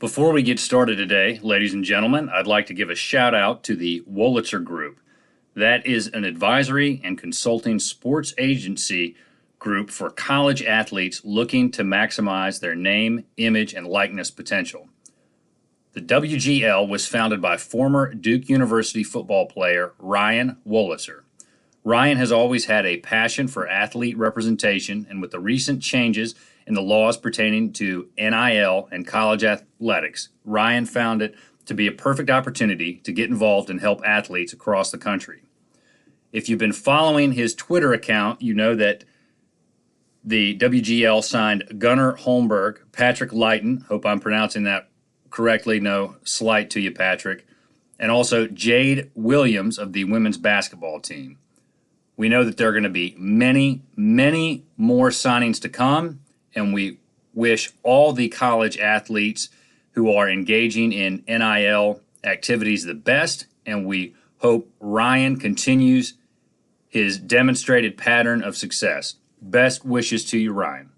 Before we get started today, ladies and gentlemen, I'd like to give a shout out to the Wolitzer Group. That is an advisory and consulting sports agency group for college athletes looking to maximize their name, image, and likeness potential. The WGL was founded by former Duke University football player Ryan Wolitzer. Ryan has always had a passion for athlete representation, and with the recent changes in the laws pertaining to NIL and college athletics, Ryan found it to be a perfect opportunity to get involved and help athletes across the country. If you've been following his Twitter account, you know that the WGL signed Gunnar Holmberg, Patrick Lighton, hope I'm pronouncing that correctly, no slight to you, Patrick, and also Jade Williams of the women's basketball team. We know that there are going to be many, many more signings to come, and we wish all the college athletes who are engaging in NIL activities the best, and we hope Ryan continues his demonstrated pattern of success. Best wishes to you, Ryan.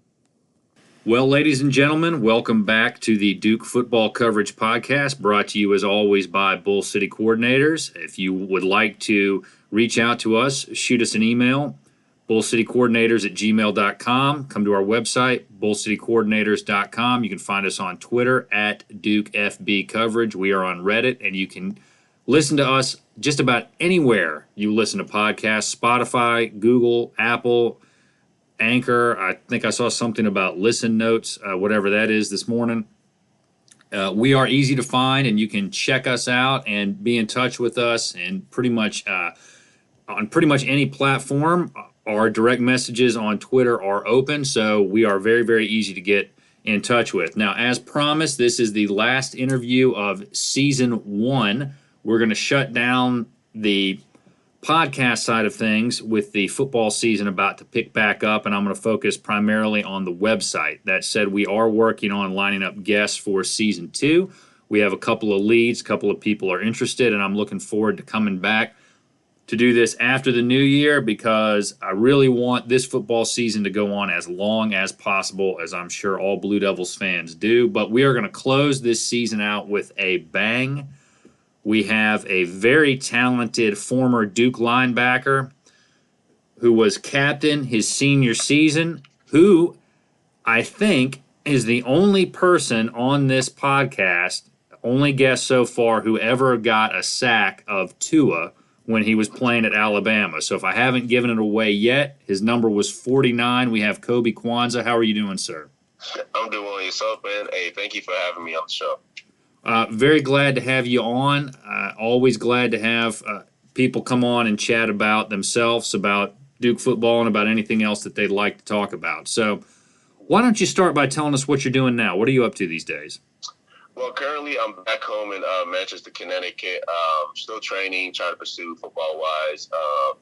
Well, ladies and gentlemen, welcome back to the Duke Football Coverage Podcast, brought to you as always by Bull City Coordinators. If you would like to reach out to us, shoot us an email, bullcitycoordinators@gmail.com. Come to our website, bullcitycoordinators.com. You can find us on Twitter @DukeFB Coverage. We are on Reddit, and you can listen to us just about anywhere you listen to podcasts: Spotify, Google, Apple, Anchor. I think I saw something about Listen Notes, whatever that is this morning. We are easy to find, and you can check us out and be in touch with us, and pretty much on pretty much any platform. Our direct messages on Twitter are open, so we are very, very easy to get in touch with. Now, as promised, this is the last interview of Season 1. We're going to shut down the podcast side of things with the football season about to pick back up, and I'm going to focus primarily on the website. That said, we are working on lining up guests for Season 2. We have a couple of leads, a couple of people are interested, and I'm looking forward to coming back to do this after the new year, because I really want this football season to go on as long as possible, as I'm sure all Blue Devils fans do. But we are going to close this season out with a bang. We have a very talented former Duke linebacker who was captain his senior season, who I think is the only person on this podcast, only guest so far, who ever got a sack of Tua when he was playing at Alabama. So if I haven't given it away yet, his number was 49. We have Koby Quansah. How are you doing, sir? I'm doing well yourself, man. Hey, thank you for having me on the show. Very glad to have you on. Always glad to have people come on and chat about themselves, about Duke football, and about anything else that they'd like to talk about. So why don't you start by telling us what you're doing now? What are you up to these days? Well, currently I'm back home in Manchester, Connecticut. Still training, trying to pursue football-wise. I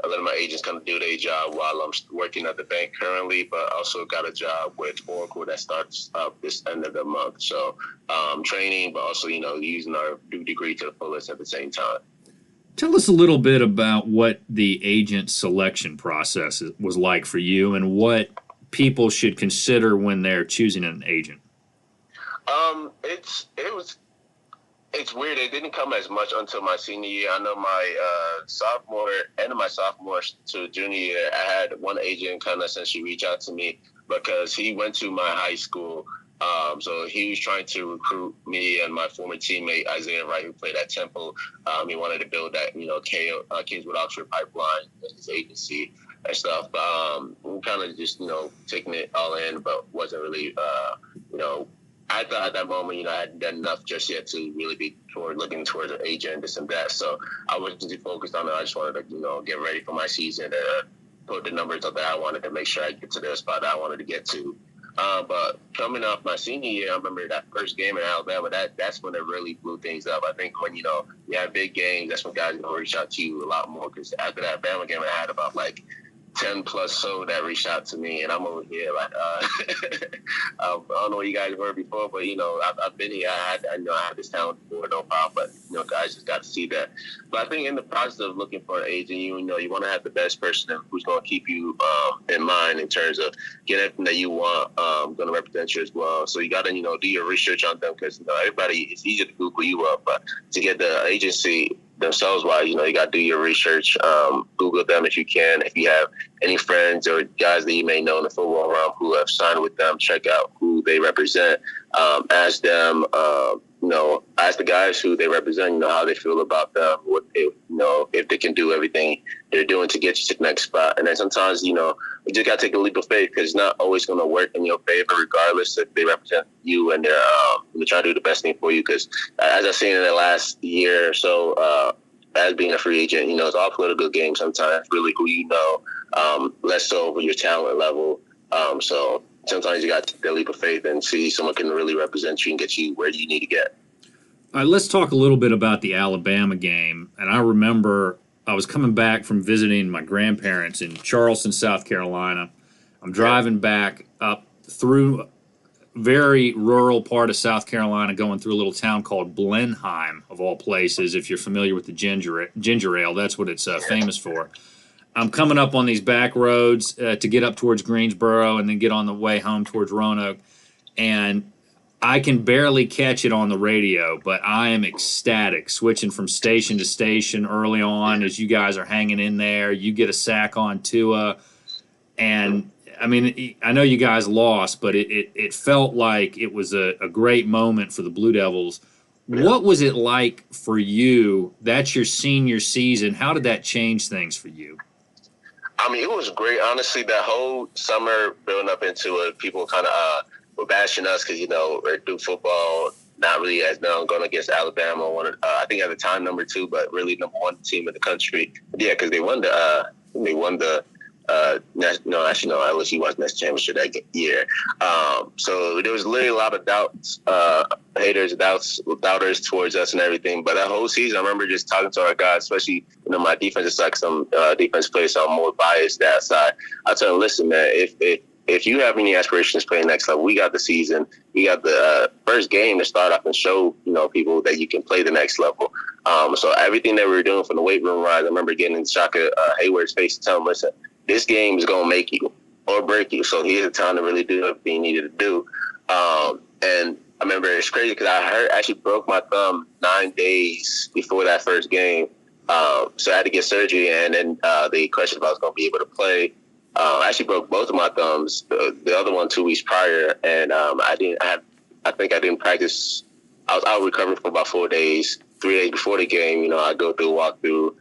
let my agents kind of do their job while I'm working at the bank currently, but also got a job with Oracle that starts up this end of the month. So training, but also, using our Duke degree to the fullest at the same time. Tell us a little bit about what the agent selection process was like for you, and what people should consider when they're choosing an agent. It's weird. It didn't come as much until my senior year. I know my end of my sophomore to junior year, I had one agent kind of essentially reach out to me because he went to my high school. So he was trying to recruit me and my former teammate Isaiah Wright, who played at Temple. He wanted to build that, Kingswood Oxford pipeline with his agency and stuff. We kind of just, taking it all in, but wasn't really, I thought at that moment, I hadn't done enough just yet to really be looking towards an agent, this and that. So I wasn't too focused on it. I just wanted to, get ready for my season and put the numbers up that I wanted to make sure I get to the spot that I wanted to get to. But coming off my senior year, I remember that first game in Alabama, that's when it really blew things up. I think when, you have big games, that's when guys are going to reach out to you a lot more, because after that Alabama game, I had about 10 10 plus so that reached out to me, and I'm over here like, I don't know what you guys were before, but I've been here. I had this talent before, no problem. But guys just got to see that. But I think in the process of looking for an agent, you want to have the best person who's going to keep you in mind in terms of getting everything that you want, going to represent you as well. So you got to do your research on them, because everybody, it's easy to Google you up, but to get the agency themselves wise, you got to do your research. Google them if you can. If you have any friends or guys that you may know in the football realm who have signed with them, check out who they represent. Ask them, ask the guys who they represent, how they feel about them, what they, if they can do everything they're doing to get you to the next spot. And then sometimes, you just got to take a leap of faith, because it's not always going to work in your favor, regardless if they represent you and they're trying to do the best thing for you. Because as I've seen in the last year or so, as being a free agent, it's all political game sometimes, really who less so over your talent level. So sometimes you got to take a leap of faith and see someone can really represent you and get you where you need to get. All right, let's talk a little bit about the Alabama game. And I remember I was coming back from visiting my grandparents in Charleston, South Carolina. I'm driving back up through a very rural part of South Carolina, going through a little town called Blenheim, of all places. If you're familiar with the ginger ale, that's what it's famous for. I'm coming up on these back roads to get up towards Greensboro and then get on the way home towards Roanoke. And I can barely catch it on the radio, but I am ecstatic, switching from station to station early on as you guys are hanging in there. You get a sack on Tua. And, I mean, I know you guys lost, but it felt like it was a great moment for the Blue Devils. What was it like for you? That's your senior season. How did that change things for you? I mean, it was great. Honestly, that whole summer building up into it, people kind of were bashing us because, we're through football, not really as known, going against Alabama. I think at the time, number 2, but really number 1 team in the country. Yeah, because they won the LSU won the national championship that year. So there was literally a lot of doubts, haters, doubters towards us and everything. But that whole season, I remember just talking to our guys, especially, my defensive side, some defense players, so I'm more biased that side. I told them, listen, man, if you have any aspirations to play next level, we got the season. We got the first game to start off and show, people that you can play the next level. So everything that we were doing from the weight room rise, I remember getting in Shaka Hayward's face and telling him, listen, this game is going to make you or break you. So here's the time to really do everything you needed to do. And I remember it's crazy because I actually broke my thumb 9 days before that first game. So I had to get surgery, and then they questioned if I was going to be able to play. I actually broke both of my thumbs, the other one 2 weeks prior, and I think I didn't practice. I was out recovering for about 4 days. 3 days before the game, I go through, walk through,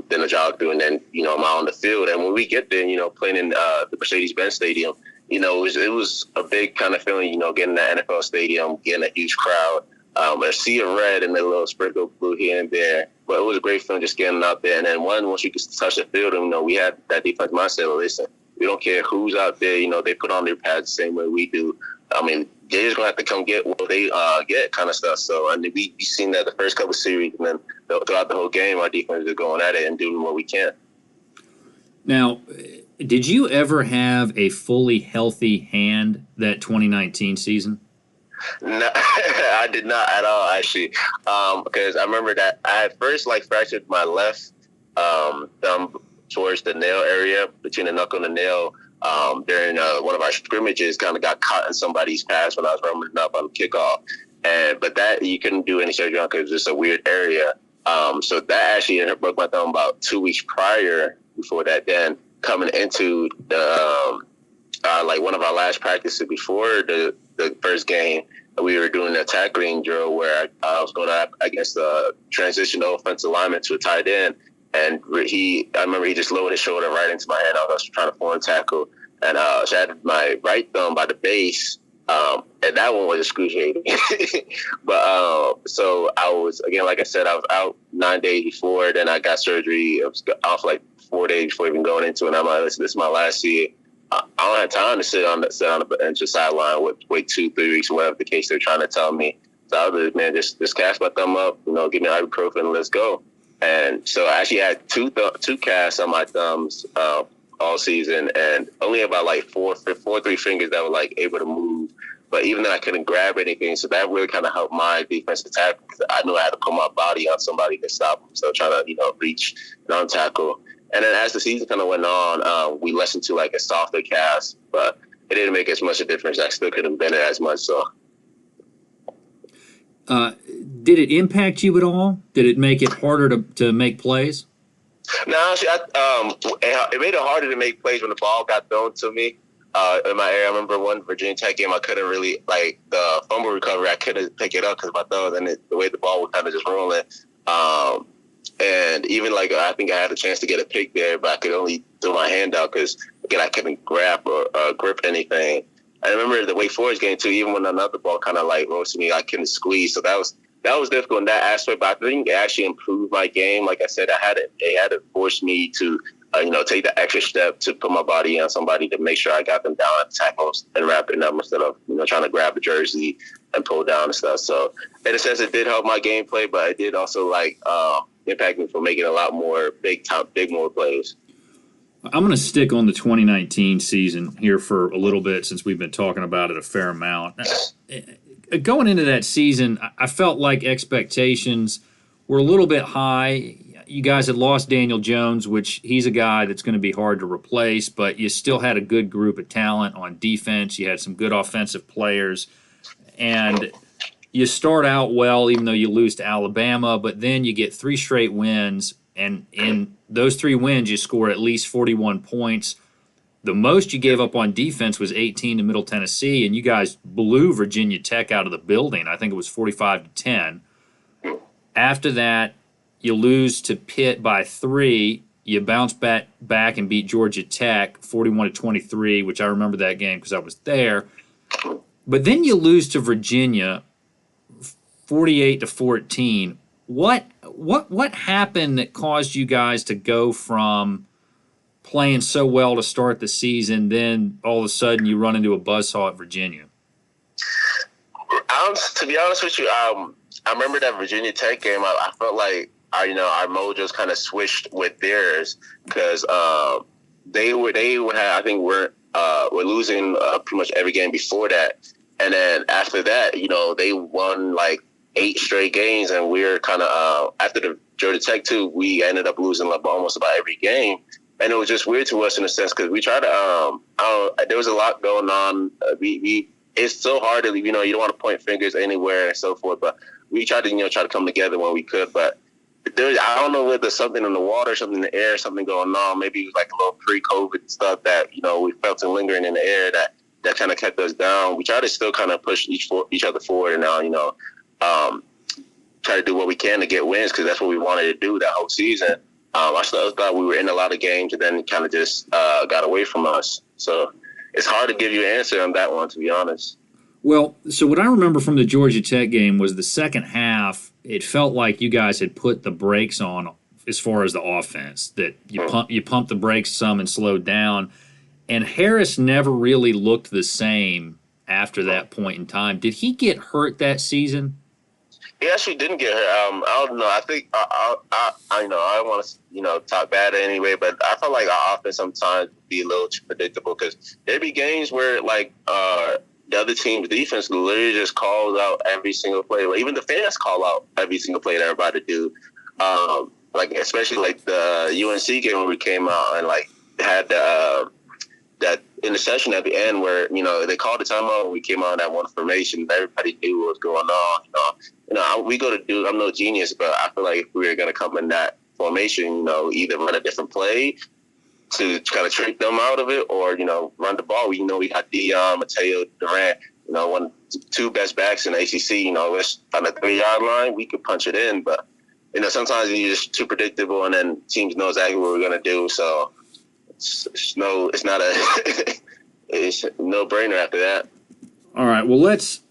then a jog through, and then, I'm out on the field. And when we get there, playing in the Mercedes-Benz Stadium, it was a big kind of feeling, getting that NFL stadium, getting a huge crowd, a sea of red and a little sprinkle of blue here and there. But it was a great feeling just getting out there. And then once you could touch the field, we had that defense mindset. Listen, we don't care who's out there. They put on their pads the same way we do. I mean, they're just going to have to come get what they get kind of stuff. So, and we seen that the first couple of series, and then throughout the whole game, our defense is going at it and doing what we can. Now, did you ever have a fully healthy hand that 2019 season? No, I did not at all, actually, because I remember that I had first fractured my left thumb towards the nail area, between the knuckle and the nail, during one of our scrimmages. Kind of got caught in somebody's pass when I was running up on kickoff, but that you couldn't do any surgery on because it's a weird area. So that actually broke my thumb about 2 weeks prior. Before that, then coming into the one of our last practices before the first game, we were doing a tackling drill where I was going up against the transitional offensive lineman to a tight end, and I remember he just lowered his shoulder right into my hand. I was trying to form tackle, and so I had my right thumb by the base, and that one was excruciating. But so I was, again, like I said, I was out 9 days before. Then I got surgery. I was off 4 days before even going into it. And I'm like, listen, this is my last year. I don't have time to sit on the bench or sideline with wait 2-3 weeks or whatever the case they're trying to tell me. So I was like, man, just cast my thumb up, give me ibuprofen and let's go. And so I actually had two casts on my thumbs all season, and only about like four, three fingers that were like able to move. But even then, I couldn't grab anything, so that really kind of helped my defensive tackle because I knew I had to put my body on somebody to stop him. So trying to reach non-tackle. And then as the season kind of went on, we listened to like a softer cast, but it didn't make as much a difference. I still couldn't bend it as much. So, did it impact you at all? Did it make it harder to make plays? No, actually, it made it harder to make plays when the ball got thrown to me. In my area, I remember one Virginia Tech game, I couldn't really, like, the fumble recovery, I couldn't pick it up because my throws and the way the ball was kind of just rolling. And even, like, I think I had a chance to get a pick there, but I could only throw my hand out because, again, I couldn't grab or grip anything. I remember the Wake Forest game, too, even when another ball kind of, like, rose to me, I couldn't squeeze. So that was difficult in that aspect, but I think it actually improved my game. Like I said, it had to force me to, take the extra step to put my body on somebody to make sure I got them down at tackles and wrapping up instead of, trying to grab a jersey and pull down and stuff. So in a sense, it did help my gameplay, but it did also impact me for making a lot more big more plays. I'm going to stick on the 2019 season here for a little bit since we've been talking about it a fair amount. Going into that season, I felt like expectations were a little bit high. You guys had lost Daniel Jones, which he's a guy that's going to be hard to replace, but you still had a good group of talent on defense. You had some good offensive players, and you start out well, even though you lose to Alabama, but then you get 3 straight wins, and in those 3 wins, you score at least 41 points. The most you gave up on defense was 18 to Middle Tennessee, and you guys blew Virginia Tech out of the building. I think it was 45-10. After that, you lose to Pitt by 3. You bounce back and beat Georgia Tech 41-23, which I remember that game because I was there. But then you lose to Virginia 48-14. What happened that caused you guys to go from playing so well to start the season, then all of a sudden you run into a buzzsaw at Virginia? To be honest with you, I remember that Virginia Tech game. I felt like our mojos kind of switched with theirs because they had, I think were losing pretty much every game before that, and then after that, they won like 8 straight games, and we were kind of after the Georgia Tech too, we ended up losing like almost about every game. And it was just weird to us in a sense because we tried to. There was a lot going on. It's so hard to you don't want to point fingers anywhere and so forth. But we tried to come together when we could. But I don't know whether there's something in the water, something in the air, something going on. Maybe it was like a little pre-COVID stuff that we felt lingering in the air that kind of kept us down. We tried to still kind of push each other forward, and now try to do what we can to get wins because that's what we wanted to do that whole season. I still thought we were in a lot of games and then kind of just got away from us. So it's hard to give you an answer on that one, to be honest. Well, so what I remember from the Georgia Tech game was the second half, it felt like you guys had put the brakes on as far as the offense, that you pumped the brakes some and slowed down. And Harris never really looked the same after that point in time. Did he get hurt that season? He actually didn't get hurt. I don't know. I think I don't want to talk bad anyway, but I felt like our offense sometimes would be a little too predictable because there'd be games where like the other team's defense literally just calls out every single play. Like, even the fans call out every single play that everybody do. Like especially like the UNC game where we came out and like had that interception at the end where they called the timeout and we came out in that one formation. Everybody knew what was going on. We go to do. I'm no genius, but I feel like if we were going to come in that formation, either run a different play to kind of trick them out of it, or run the ball. We got Dion, Mateo, Durant. 2 best backs in the ACC. It's on the 3-yard line. We could punch it in, but sometimes you're just too predictable, and then teams know exactly what we're going to do. So it's not it's no brainer after that. All right. Well, let's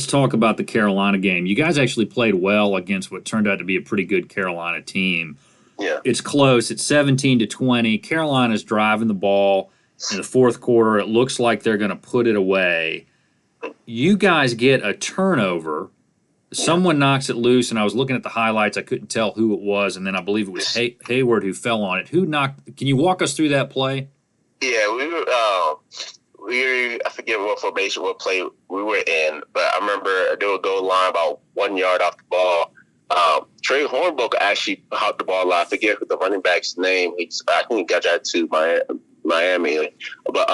talk about the Carolina game. You guys actually played well against what turned out to be a pretty good Carolina team. Yeah. It's close. It's 17-20. Carolina's driving the ball in the fourth quarter. It looks like they're going to put it away. You guys get a turnover. Someone knocks it loose, and I was looking at the highlights. I couldn't tell who it was, and then I believe it was Hayward who fell on it. Who knocked? Can you walk us through that play? Yeah, I forget what formation, what play we were in, but I remember there would go line about 1 yard off the ball. Trey Hornbook actually hopped the ball out. I forget the running back's name. I think he got that to Miami. But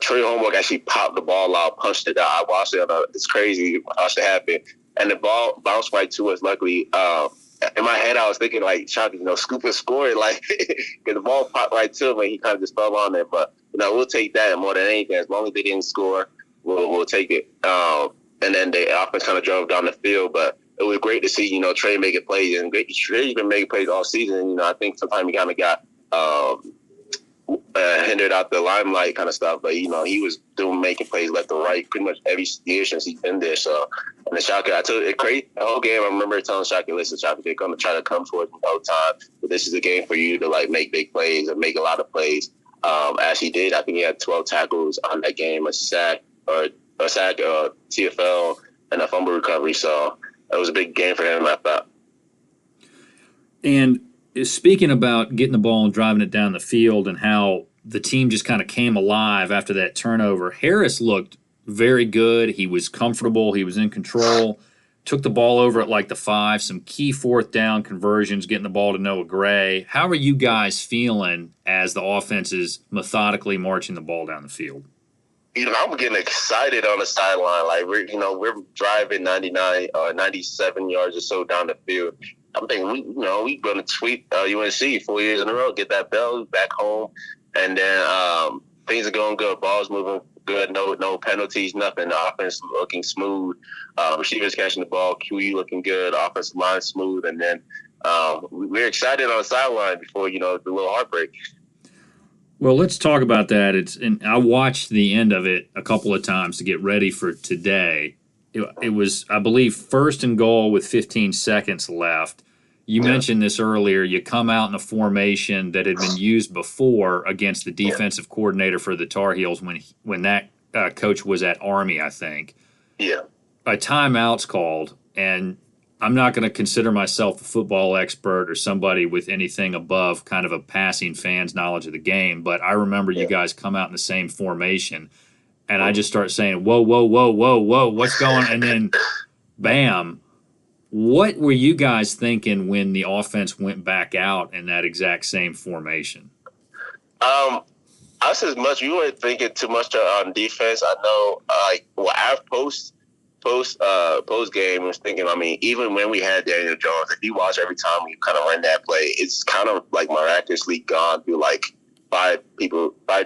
Trey Hornbook actually popped the ball out, punched it out. I watched it. It's crazy. I watched it happen. And the ball bounced right to us. Luckily, in my head, I was thinking, like, Shockey, scoop and score it. Like, because the ball popped right to him and he kind of just fell on it. But, we'll take that more than anything. As long as they didn't score, we'll take it. And then the offense kind of drove down the field. But it was great to see, Trey making plays. And Trey's been making plays all season. I think sometimes he kind of got hindered out the limelight kind of stuff. But, he was making plays left and right pretty much every year since he's been there. So, and the Shockey, I told it crazy. The whole game, I remember telling Shockey, listen, Shockey, they're going to try to come towards me the whole time. But this is a game for you to, make big plays and make a lot of plays. As he did, I think he had 12 tackles on that game, a sack, TFL, and a fumble recovery. So it was a big game for him, I thought. And speaking about getting the ball and driving it down the field and how the team just kind of came alive after that turnover, Harris looked very good. He was comfortable. He was in control. Took the ball over at the 5, some key fourth down conversions, getting the ball to Noah Gray. How are you guys feeling as the offense is methodically marching the ball down the field? I'm getting excited on the sideline. We're driving 99 or 97 yards or so down the field. I'm thinking we're going to sweep UNC 4 years in a row, get that bell back home, and then things are going good. Ball's moving good, no penalties, nothing. The offense looking smooth. Receivers catching the ball, QE looking good, offensive line smooth, and then we're excited on the sideline before the little heartbreak. Well, let's talk about that. And I watched the end of it a couple of times to get ready for today. It was, I believe, 1st and goal with 15 seconds left. You mentioned this earlier. You come out in a formation that had been used before against the defensive coordinator for the Tar Heels when that coach was at Army, I think. Yeah. A timeout's called, and I'm not going to consider myself a football expert or somebody with anything above kind of a passing fan's knowledge of the game, but I remember you guys come out in the same formation, and I just start saying, whoa, whoa, whoa, whoa, whoa, what's going on? And then, bam. What were you guys thinking when the offense went back out in that exact same formation? Us as much, we weren't thinking too much on defense. I know, our post game was thinking, even when we had Daniel Jones, if you watch every time we kind of run that play, it's kind of miraculously gone through 5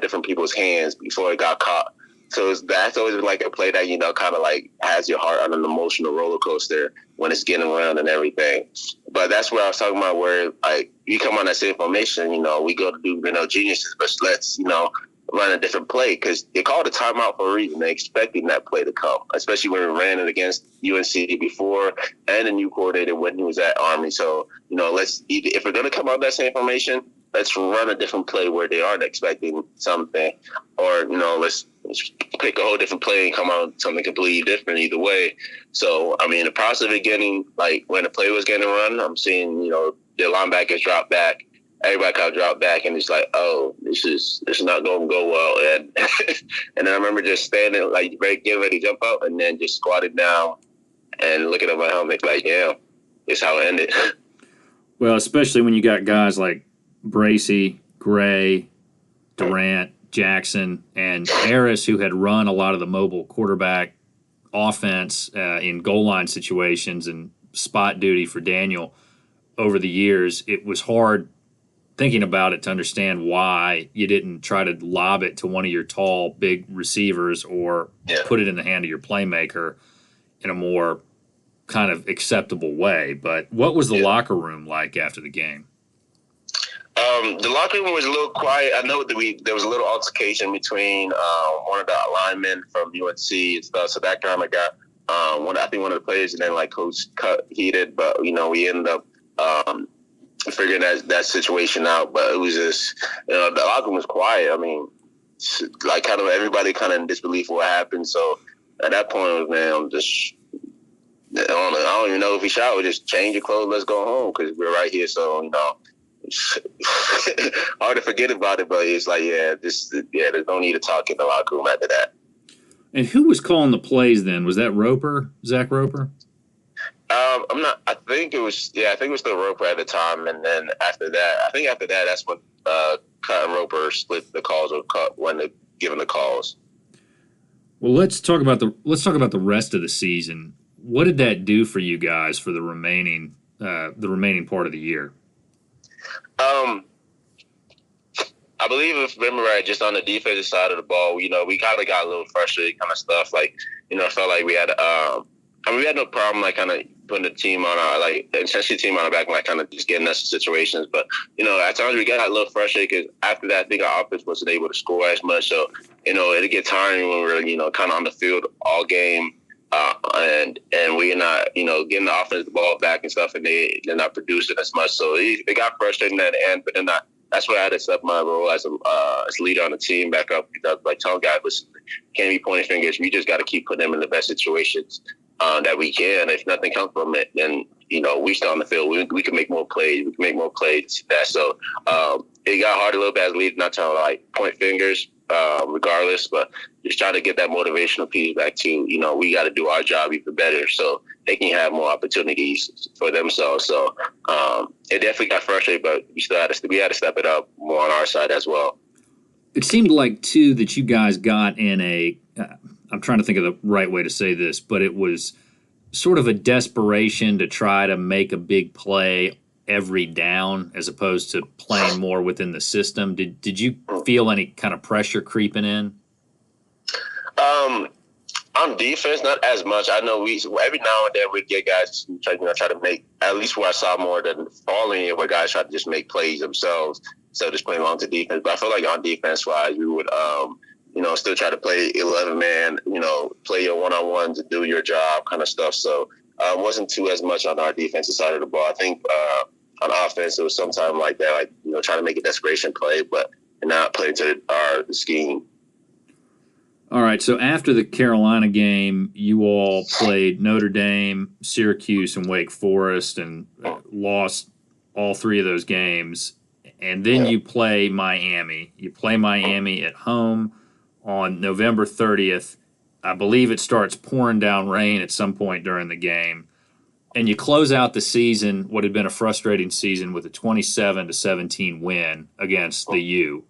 different people's hands before it got caught. So that's always a play that, kind of has your heart on an emotional roller coaster when it's getting around and everything. But that's where I was talking about where, you come on that same formation, we go to do, geniuses, but let's, run a different play because they called a timeout for a reason. They're expecting that play to come, especially when we ran it against UNC before and the new coordinator when he was at Army. So, if we're going to come out that same formation, let's run a different play where they aren't expecting something, or, let's pick a whole different play and come out something completely different either way. So, the process of it getting, when the play was getting run, I'm seeing, the linebackers drop back. Everybody kind of dropped back, and it's this is not going to go well. And and then I remember just standing, getting ready to jump up, and then just squatted down and looking at my helmet, yeah, it's how it ended. Well, especially when you got guys like Bracey, Gray, Durant, Jackson, and Harris, who had run a lot of the mobile quarterback offense in goal line situations and spot duty for Daniel over the years. It was hard thinking about it to understand why you didn't try to lob it to one of your tall, big receivers or put it in the hand of your playmaker in a more kind of acceptable way. But what was the locker room like after the game? The locker room was a little quiet. I know that there was a little altercation between one of the linemen from UNC and stuff. So that kind of got one of the players, and then coach cut heated. But we ended up figuring that situation out. But it was just the locker room was quiet. Kind of everybody kind of in disbelief of what happened. So at that point, man, I don't even know if he showered. Just change your clothes, let's go home because we're right here. So hard to forget about it, but it's like, there's no need to talk in the locker room after that. And who was calling the plays then? Was that Roper, Zach Roper? I'm not. I think it was. Yeah, I think it was still Roper at the time, and then after that, that's when Cut and Roper split the calls or Cut when they given the calls. Well, let's talk about the rest of the season. What did that do for you guys for the remaining part of the year? I believe, if I remember right, just on the defensive side of the ball, we kind of got a little frustrated, kind of stuff. Like, felt like we had, we had no problem, like, kind of putting the team on our, like, essentially the team on our back and, like, kind of just getting us situations. But, at times we got a little frustrated because after that, I think our offense wasn't able to score as much. So, it'd get tiring when we were, kind of on the field all game. And we're not, getting the offense the ball back and stuff, and they're not producing as much. So they got frustrated at the end, but then that's where I had to accept my role as a leader on the team back up, because, like, telling guys, listen, can't be pointing fingers. We just got to keep putting them in the best situations that we can. If nothing comes from it, then, we still on the field. We can make more plays. We can make more plays. So it got hard a little bit as a leader, not trying to, like, point fingers, regardless, but just trying to get that motivational piece back to, we got to do our job even better so they can have more opportunities for themselves. So it definitely got frustrated, but we had to step it up more on our side as well. It seemed like, too, that you guys got in I'm trying to think of the right way to say this, but it was sort of a desperation to try to make a big play every down as opposed to playing more within the system. Did you feel any kind of pressure creeping in? On defense, not as much. I know every now and then we get guys try to make, at least where I saw more than falling in, where guys try to just make plays themselves instead of just playing on to defense. But I feel like on defense wise, we would still try to play 11 man, play your one-on-one to do your job kind of stuff. So it wasn't too as much on our defensive side of the ball. I think on offense, it was sometime like that, like, trying to make a desperation play, but not play to our scheme. All right, so after the Carolina game, you all played Notre Dame, Syracuse, and Wake Forest, and lost all three of those games. And then you play Miami. You play Miami at home on November 30th. I believe it starts pouring down rain at some point during the game. And you close out the season, what had been a frustrating season, with a 27-17 win against the U.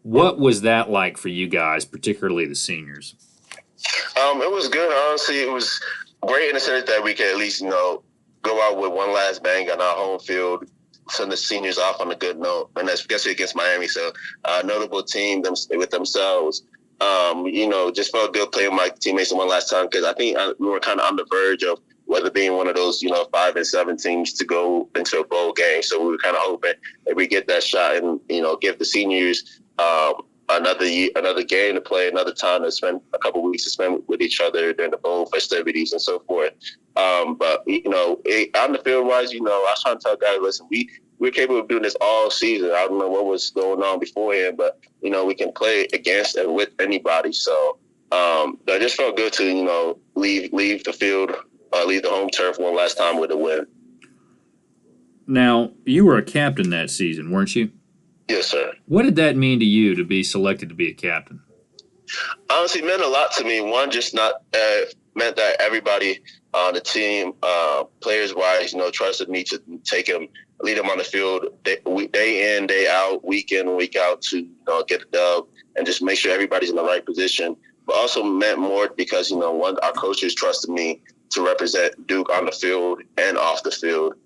What was that like for you guys, particularly the seniors? It was good, honestly. It was great in the sense that we could at least, go out with one last bang on our home field, send the seniors off on a good note, and especially against Miami. So, notable team with themselves. Just felt good playing with my teammates one last time, because I think we were kind of on the verge of whether being one of those, 5-7 teams to go into a bowl game. So we were kind of hoping that we get that shot and, give the seniors another game to play, another time to spend a couple weeks to spend with each other during the bowl festivities and so forth. But on the field wise, I was trying to tell guys, listen, we're capable of doing this all season. I don't know what was going on beforehand, but we can play against and with anybody. So I just felt good to leave the field, leave the home turf one last time with a win. Now, you were a captain that season, weren't you? Yes, sir. What did that mean to you to be selected to be a captain? Honestly, it meant a lot to me. One, just not meant that everybody on the team, players-wise, trusted me to lead them on the field day in, day out, week in, week out to get a dub and just make sure everybody's in the right position. But also meant more because, one, our coaches trusted me to represent Duke on the field and off the field.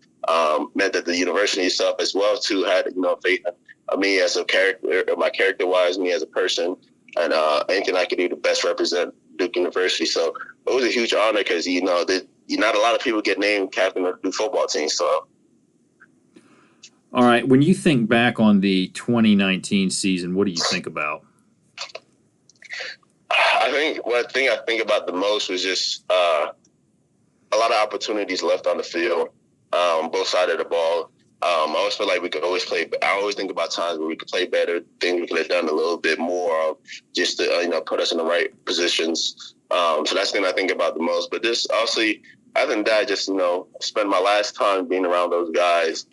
Meant that the university itself as well, too, had, faith in me as a character, my character-wise, me as a person, and anything I could do to best represent Duke University. So it was a huge honor because, not a lot of people get named captain of the Duke football team. So. All right, when you think back on the 2019 season, what do you think about? I think about the most was just a lot of opportunities left on the field, both sides of the ball. I always feel like we could always play. I always think about times where we could play better, things we could have done a little bit more, just to put us in the right positions. So that's the thing I think about the most. But this, obviously, other than that, just spend my last time being around those guys.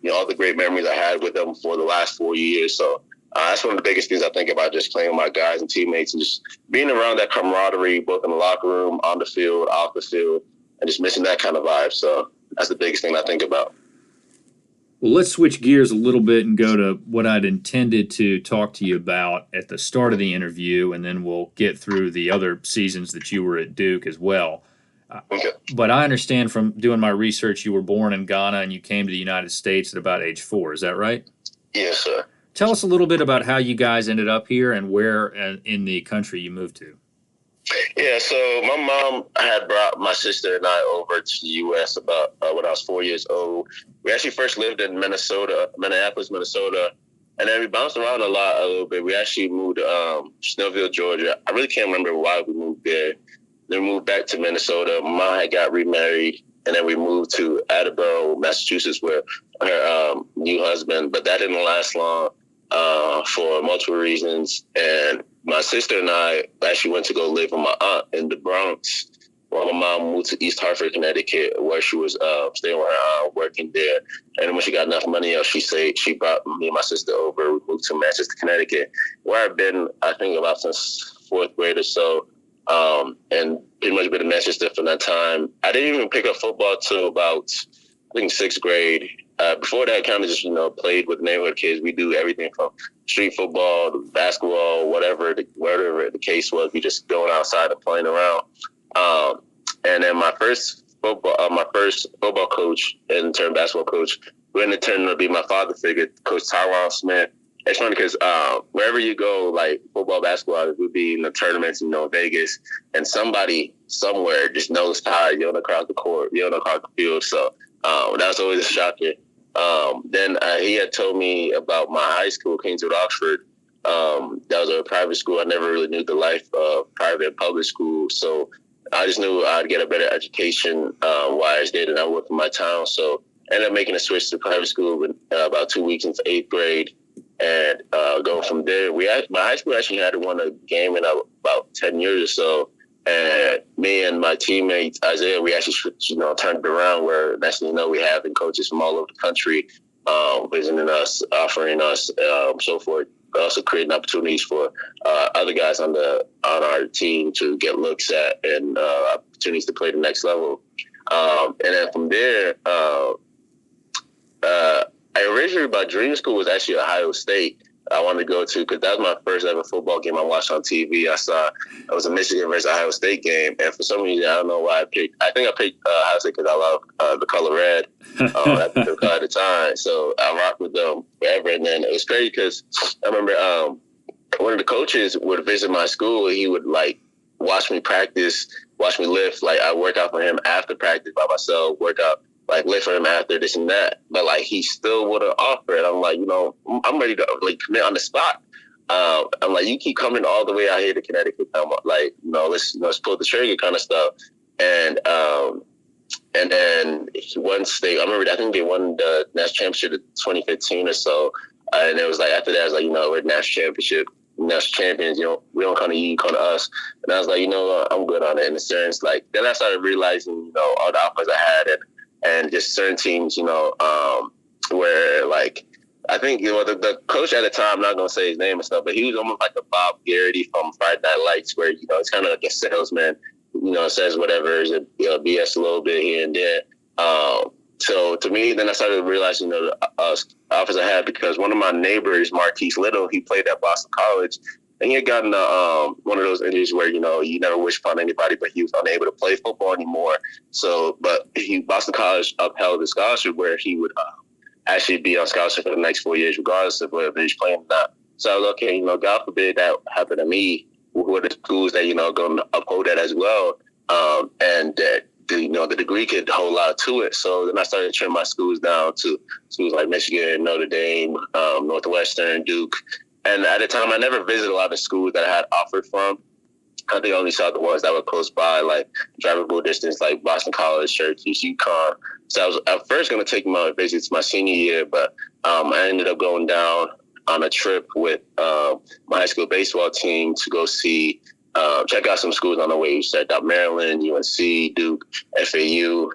all the great memories I had with them for the last 4 years. So that's one of the biggest things I think about, just playing with my guys and teammates and just being around that camaraderie, both in the locker room, on the field, off the field, and just missing that kind of vibe. So that's the biggest thing I think about. Well, let's switch gears a little bit and go to what I'd intended to talk to you about at the start of the interview, and then we'll get through the other seasons that you were at Duke as well. Okay. But I understand from doing my research, you were born in Ghana and you came to the United States at about age 4. Is that right? Yes, sir. Tell us a little bit about how you guys ended up here and where in the country you moved to. Yeah, so my mom had brought my sister and I over to the U.S. about when I was 4 years old. We actually first lived in Minneapolis, Minnesota, and then we bounced around a little bit. We actually moved to Snellville, Georgia. I really can't remember why we moved there. Then we moved back to Minnesota. My mom had got remarried, and then we moved to Attleboro, Massachusetts, where her new husband, but that didn't last long for multiple reasons. And my sister and I actually went to go live with my aunt in the Bronx while my mom moved to East Hartford, Connecticut, where she was staying with her aunt, working there. And when she got enough money out, she brought me and my sister over. We moved to Manchester, Connecticut, where I've been, I think, about since 4th grade or so, and pretty much been in Manchester from that time. I didn't even pick up football till about, I think, 6th grade. Before that, kind of just, played with neighborhood kids. We do everything from street football to basketball, whatever the case was. We just going outside and playing around. And then my first football coach and turned basketball coach, who ended up turning to be my father figure, Coach Tyrone Smith. It's funny because wherever you go, like football, basketball, it would be in the tournaments, Vegas, and somebody somewhere just knows how to yell across the court, yell across the field. So that was always a shocker. Then he had told me about my high school, Kingswood, Oxford. That was a private school. I never really knew the life of private and public school. So I just knew I'd get a better education wise there than I would from my town. So I ended up making a switch to private school about 2 weeks into 8th grade. And going from there, my high school actually hadn't won a game in about 10 years or so. And me and my teammate, Isaiah, we actually, turned it around where next thing you know, we have coaches from all over the country visiting us, offering us, so forth. Also creating opportunities for other guys on our team to get looks at and opportunities to play the next level. And then from there, my dream school was actually Ohio State. I wanted to go to because that was my first ever football game I watched on TV. It was a Michigan versus Ohio State game, and for some reason I don't know why I picked Ohio State because I love the color red. That's the color at the time, so I rocked with them forever. And then it was crazy because I remember one of the coaches would visit my school. He would watch me practice, watch me lift. I work out for him after practice by myself, work out. Live for him after this and that. But, he still wouldn't offer it. I'm like, I'm ready to, commit on the spot. I'm like, you keep coming all the way out here to Connecticut. I'm like, let's pull the trigger kind of stuff. And then I think they won the national championship in 2015 or so. And it was after that, I was like, we're national champions, we don't come to you, you come to us. And I was like, I'm good on it in a sense. Then I started realizing, all the offers I had and just certain teams, where I think, the coach at the time, I'm not going to say his name and stuff, but he was almost like a Bob Garrity from Friday Night Lights, where, it's kind of like a salesman, says whatever, is BS a little bit here and there. So to me, then I started realizing, the offers I had, because one of my neighbors, Marquise Little, he played at Boston College. And he had gotten one of those injuries where, you never wish upon anybody, but he was unable to play football anymore. So, but Boston College upheld his scholarship where he would actually be on scholarship for the next 4 years, regardless of whether he's playing or not. So I was okay, God forbid that happened to me. Who are the schools that, going to uphold that as well? And that, the degree could hold a lot to it. So then I started trimming my schools down to schools like Michigan, Notre Dame, Northwestern, Duke. And at the time, I never visited a lot of schools that I had offered from. I think I only saw the ones that were close by, drivable distance, like Boston College, Syracuse, UConn. So I was at first going to take my visits my senior year, but I ended up going down on a trip with my high school baseball team to go see, check out some schools on the way. We checked out Maryland, UNC, Duke, FAU.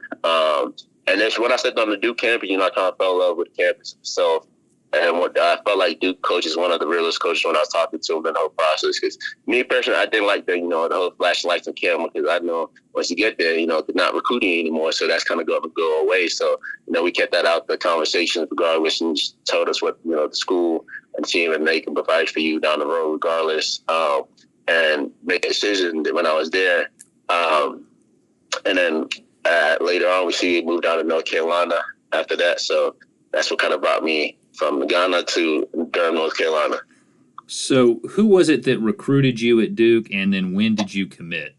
And that's when I stepped on the Duke campus, I kind of fell in love with the campus itself. And what I felt like Duke coach is one of the realest coaches when I was talking to him in the whole process. Because me personally, I didn't like the whole flashing lights on camera, because I know once you get there, they're not recruiting anymore. So that's kind of going to go away. So, we kept that out the conversations regardless, and just told us what, the school and team and they can provide for you down the road regardless, and make a decision when I was there. And then later on, we moved down to North Carolina after that. So that's what kind of brought me from Ghana to Durham, North Carolina. So who was it that recruited you at Duke, and then when did you commit?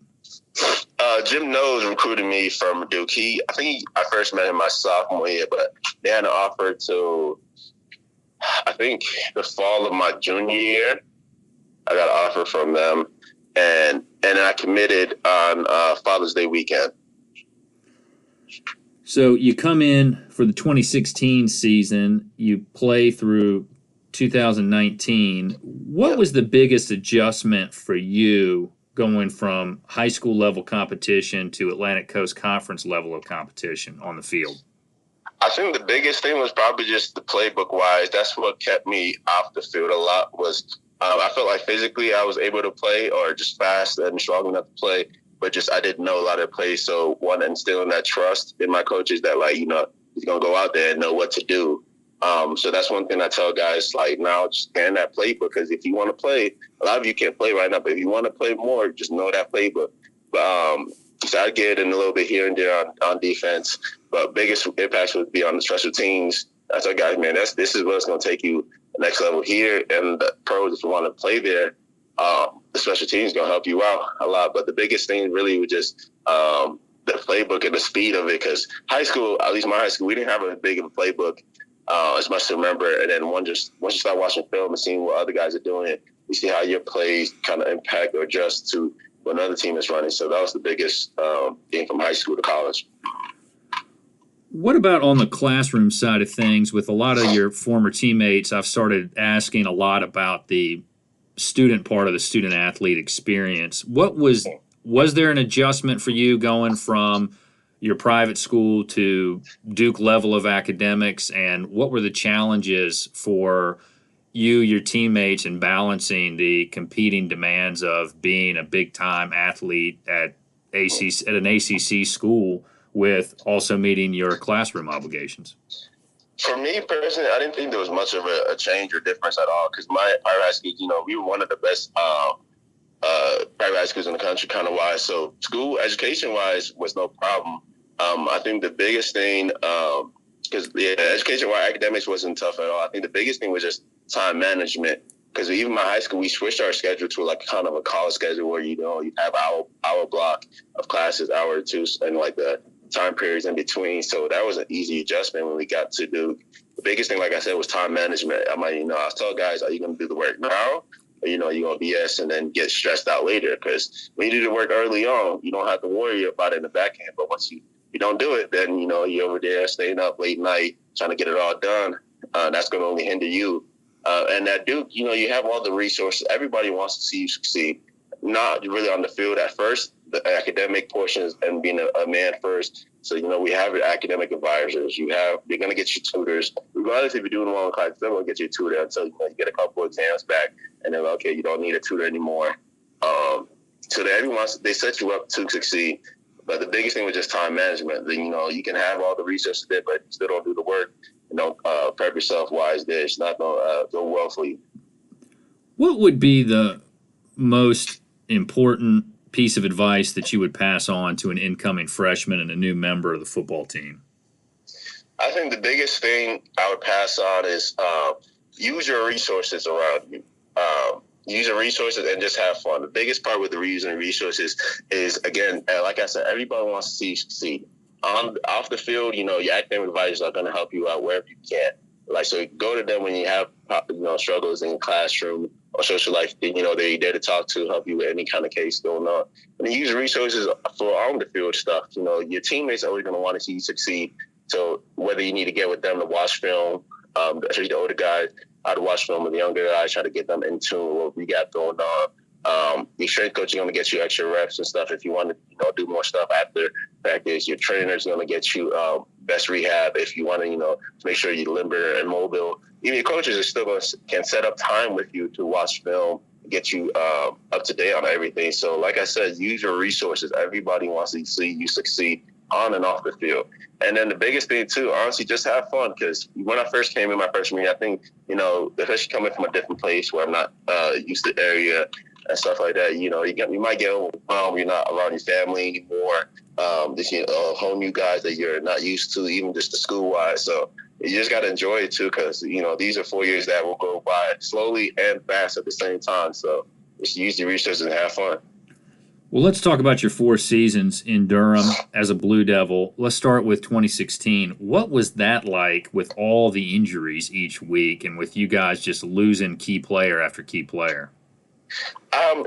Jim Knowles recruited me from Duke. I first met him my sophomore year, but they had an offer to, I think, the fall of my junior year. I got an offer from them, and I committed on Father's Day weekend. So you come in for the 2016 season, you play through 2019. What was the biggest adjustment for you going from high school level competition to Atlantic Coast Conference level of competition on the field? I think the biggest thing was probably just the playbook wise. That's what kept me off the field a lot. Was I felt like physically I was able to play, or just fast and strong enough to play, but just I didn't know a lot of plays. So one, instilling that trust in my coaches that he's gonna go out there and know what to do. So that's one thing I tell guys, now just stand that playbook, because if you want to play, a lot of you can't play right now, but if you want to play more, just know that playbook. But so I get in a little bit here and there on defense, but biggest impacts would be on the special teams. I tell guys, man, this is what's going to take you the next level here. And the pros, if you want to play there, the special teams is going to help you out a lot. But the biggest thing really was just the playbook and the speed of it, because high school, at least my high school, we didn't have a big of a playbook as much to remember. And then once you start watching film and seeing what other guys are doing, you see how your plays kind of impact or adjust to what another team is running. So that was the biggest thing from high school to college. What about on the classroom side of things? With a lot of your former teammates, I've started asking a lot about the student part of the student athlete experience. Was there an adjustment for you going from your private school to Duke level of academics, and what were the challenges for you, your teammates, in balancing the competing demands of being a big-time athlete at an ACC school with also meeting your classroom obligations? For me personally, I didn't think there was much of a change or difference at all, because my private high school, we were one of the best private high schools in the country, kind of wise. So school education-wise was no problem. I think the biggest thing, because education-wise, academics wasn't tough at all. I think the biggest thing was just time management, because even my high school, we switched our schedule to kind of a college schedule where you have hour block of classes, hour or two, and the time periods in between. So that was an easy adjustment when we got to Duke. The biggest thing, like I said, was time management. I was telling guys, are you going to do the work now? Or, you're going to BS and then get stressed out later? Because when you do the work early on, you don't have to worry about it in the back end. But once you don't do it, then, you're over there staying up late night, trying to get it all done. That's going to only hinder you. And at Duke, you have all the resources. Everybody wants to see you succeed. Not really on the field at first, the academic portions and being a man first. So, we have your academic advisors. You're going to get your tutors. Regardless if you're doing well in class, they're going to get you a tutor until you get a couple of exams back. And then, okay, you don't need a tutor anymore. So they set you up to succeed. But the biggest thing was just time management. You can have all the resources there, but still don't do the work. Don't prep yourself wise there. It's not going to go well for you. What would be the most important piece of advice that you would pass on to an incoming freshman and a new member of the football team? I think the biggest thing I would pass on is use your resources around you. Use your resources and just have fun. The biggest part with the using resources is, again, like I said, everybody wants to see you succeed. Off the field, your academic advisors are going to help you out wherever you can. So go to them when you have, struggles in the classroom or social life. They're there to talk to, help you with any kind of case going on. And then use resources for on the field stuff. Your teammates are always going to want to see you succeed. So whether you need to get with them to watch film, especially the older guys, how to watch film with the younger guys, try to get them in tune with what we got going on. Your strength coach is going to get you extra reps and stuff if you want to, do more stuff after practice. Your trainer is going to get you best rehab if you want to, make sure you're limber and mobile. Even your coaches are still can set up time with you to watch film, get you up to date on everything. So, like I said, use your resources. Everybody wants to see you succeed on and off the field. And then the biggest thing too, honestly, just have fun. Because when I first came in my freshman year, I think, especially coming from a different place where I'm not used to the area and stuff like that, you might get overwhelmed. You're not around your family anymore. Just whole new guys that you're not used to, even just the school wise. So you just got to enjoy it too, because these are 4 years that will go by slowly and fast at the same time. So just use the resources and have fun. Well, let's talk about your 4 seasons in Durham as a Blue Devil. Let's start with 2016. What was that like with all the injuries each week and with you guys just losing key player after key player?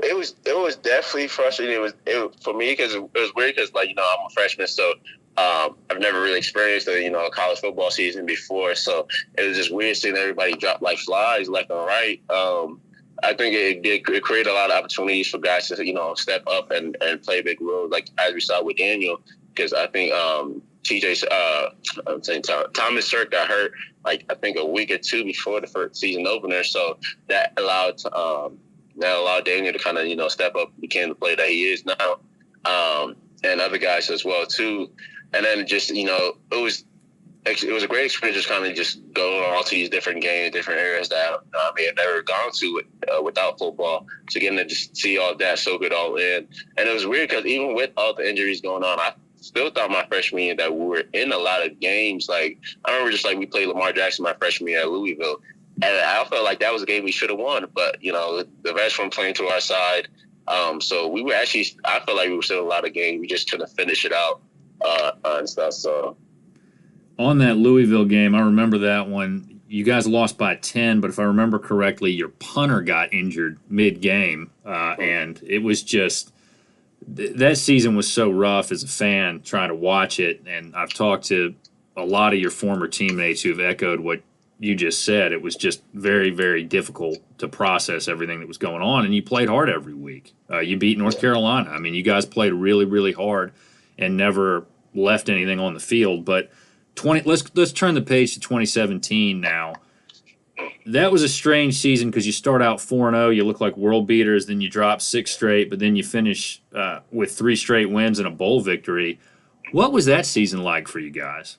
It was definitely frustrating. It was for me because it was weird because I'm a freshman, so I've never really experienced a college football season before, so it was just weird seeing everybody drop like flies left and right. I think it created a lot of opportunities for guys to step up and play a big role, like as we saw with Daniel, because I think Thomas Sirk got hurt like I think a week or two before the first season opener, so that allowed Daniel to kind of step up, became the player that he is now, and other guys as well too. And then just it was a great experience, just kind of just going on all to these different games, different areas that I may have never gone to without football. So getting to just see all that, soak it all in. And it was weird because even with all the injuries going on, I still thought my freshman year that we were in a lot of games. Like I remember just like we played Lamar Jackson my freshman year at Louisville, and I felt like that was a game we should have won. But the rest were playing to our side. So we were actually, I felt like we were still in a lot of games. We just couldn't finish it out and stuff. So. On that Louisville game, I remember that one. You guys lost by 10, but if I remember correctly, your punter got injured mid-game, and it was just that season was so rough as a fan trying to watch it. And I've talked to a lot of your former teammates who have echoed what you just said. It was just very, very difficult to process everything that was going on, and you played hard every week. You beat North Carolina. I mean, you guys played really, really hard and never left anything on the field, but let's turn the page to 2017 now. That was a strange season because you start out 4-0, you look like world beaters, then you drop 6 straight, but then you finish with 3 straight wins and a bowl victory. What was that season like for you guys?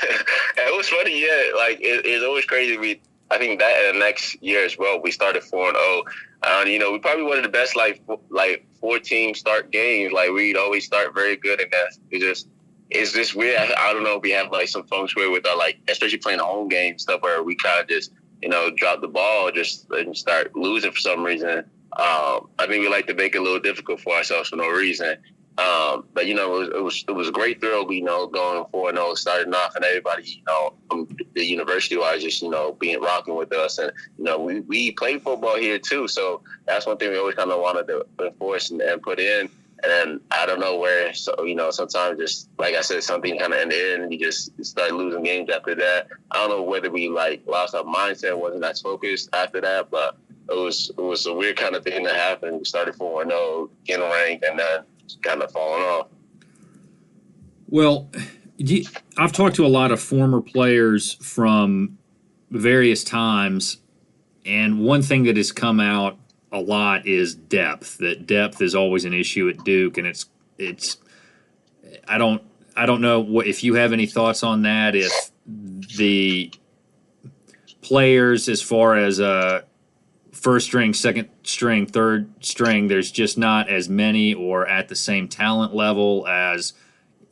It was funny, yeah. Like it's always crazy. I think that in the next year as well, we started 4-0. We probably one of the best like 4-team start games. Like we'd always start very good, and it's just weird. I don't know if we have like some feng shui with our especially playing home game stuff where we kind of just drop the ball and start losing for some reason. I think we like to make it a little difficult for ourselves for no reason. But it was a great thrill. Going 4-0, starting off, and everybody from the university wise just being rocking with us, and we play football here too. So that's one thing we always kind of wanted to enforce and put in. And then I don't know where, so sometimes just like I said, something kind of ended and you just start losing games after that. I don't know whether we lost our mindset, wasn't as focused after that, but it was a weird kind of thing that happened. We started 4-0, getting ranked, and then kind of falling off. Well, I've talked to a lot of former players from various times, and one thing that has come out a lot is depth. That depth is always an issue at Duke, and it's I don't know if you have any thoughts on that. If the players, as far as first string, second string, third string, there's just not as many or at the same talent level as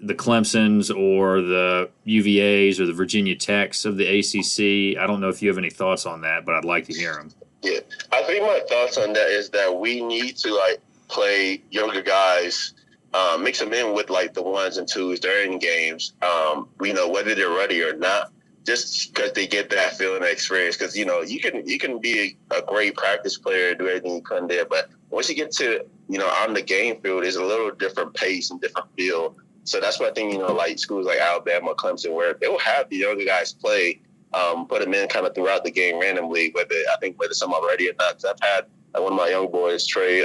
the Clemsons or the UVAs or the Virginia Techs of the ACC. I don't know if you have any thoughts on that, but I'd like to hear them. Yeah, I think my thoughts on that is that we need to play younger guys, mix them in with the 1s and 2s during games. Whether they're ready or not, just because they get that feeling and experience. Because you can be a great practice player, do everything you can there, but once you get to on the game field, it's a little different pace and different feel. So that's what I think schools like Alabama, Clemson, where they will have the younger guys play. Put them in kind of throughout the game randomly, whether some are ready or not. 'Cause I've had one of my young boys, Trey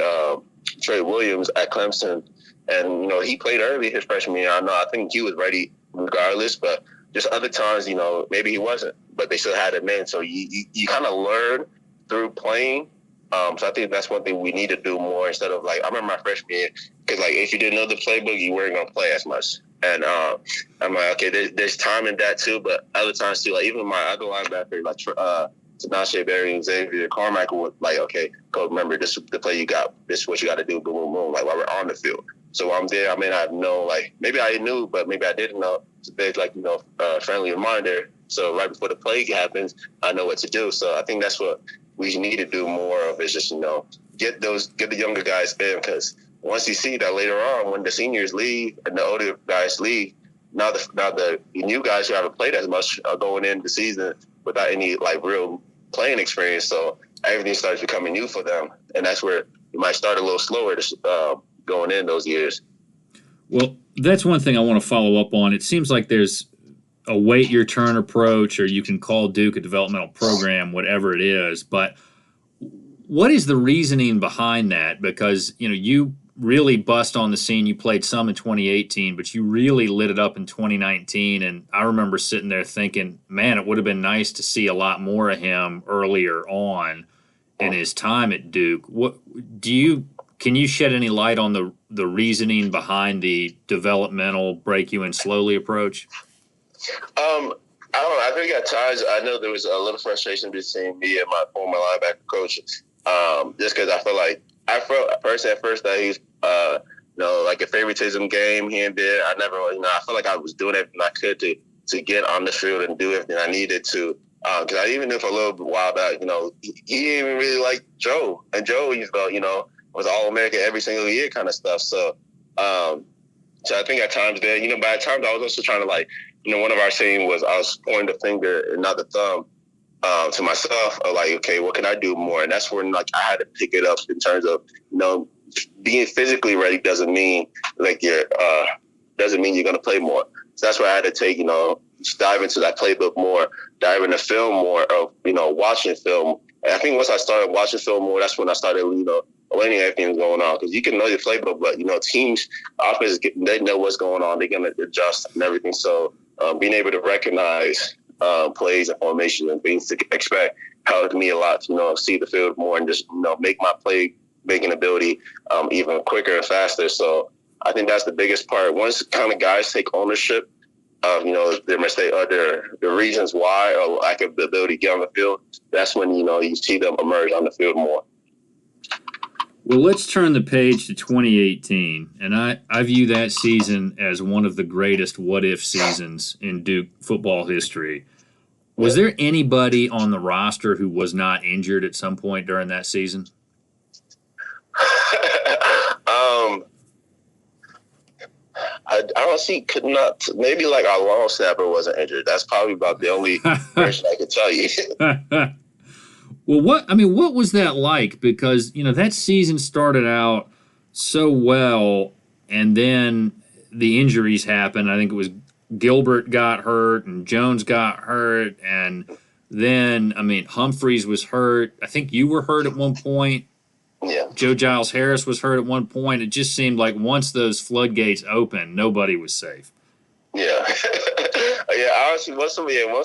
Williams at Clemson, and he played early his freshman year. I think he was ready regardless, but just other times, maybe he wasn't, but they still had him in. So you kind of learn through playing. So I think that's one thing we need to do more instead of I remember my freshman year, because if you didn't know the playbook, you weren't gonna play as much. And I'm like, okay, there's time in that too, but other times too, even my other linebacker, Tinashe Berry and Xavier Carmichael was okay, coach, remember, this is the play you got. This is what you got to do, boom, boom, boom, while we're on the field. So while I'm there, I may not know, maybe I knew, but maybe I didn't know. So there's friendly reminder. So right before the play happens, I know what to do. So I think that's what we need to do more of, is just, get the younger guys in, because once you see that later on, when the seniors leave and the older guys leave, now the new guys who haven't played as much are going into the season without any real playing experience. So everything starts becoming new for them, and that's where you might start a little slower going in those years. Well, that's one thing I want to follow up on. It seems like there's a wait your turn approach, or you can call Duke a developmental program, whatever it is. But what is the reasoning behind that? Because, you really bust on the scene. You played some in 2018, but you really lit it up in 2019. And I remember sitting there thinking, man, it would have been nice to see a lot more of him earlier on in his time at Duke. Can you shed any light on the reasoning behind the developmental break you in slowly approach? I don't know. I think at times I know there was a little frustration between me and my former linebacker coach, just because I felt personally at first that he's a favoritism game here and there. I never, I felt like I was doing everything I could to get on the field and do everything I needed to. Because I even knew for a little while back, he didn't even really like Joe, and Joe used to, was All-American every single year kind of stuff. So, so I think at times there, by times I was also trying to one of our saying was I was pointing the finger and not the thumb to myself, of okay, what can I do more? And that's when I had to pick it up in terms of being physically ready doesn't mean you're gonna play more. So that's why I had to take just dive into that playbook more, dive into film more of watching film. And I think once I started watching film more, that's when I started learning everything going on, because you can know your playbook, but teams, offenses, they know what's going on. They're gonna adjust and everything. So being able to recognize plays and formation and things to expect helped me a lot to see the field more and just make my play making ability even quicker and faster. So I think that's the biggest part. Once kind of guys take ownership of their mistake or the reasons why, or lack of the ability to get on the field, that's when you see them emerge on the field more. Well, let's turn the page to 2018, and I view that season as one of the greatest what-if seasons in Duke football history. Was there anybody on the roster who was not injured at some point during that season? I honestly could not. Maybe our long snapper wasn't injured. That's probably about the only person I could tell you. Well, what was that like? Because, that season started out so well, and then the injuries happened. I think it was Gilbert got hurt and Jones got hurt, and then, Humphreys was hurt. I think you were hurt at one point. Yeah. Joe Giles Harris was hurt at one point. It just seemed like once those floodgates opened, nobody was safe. Yeah. Yeah, honestly, once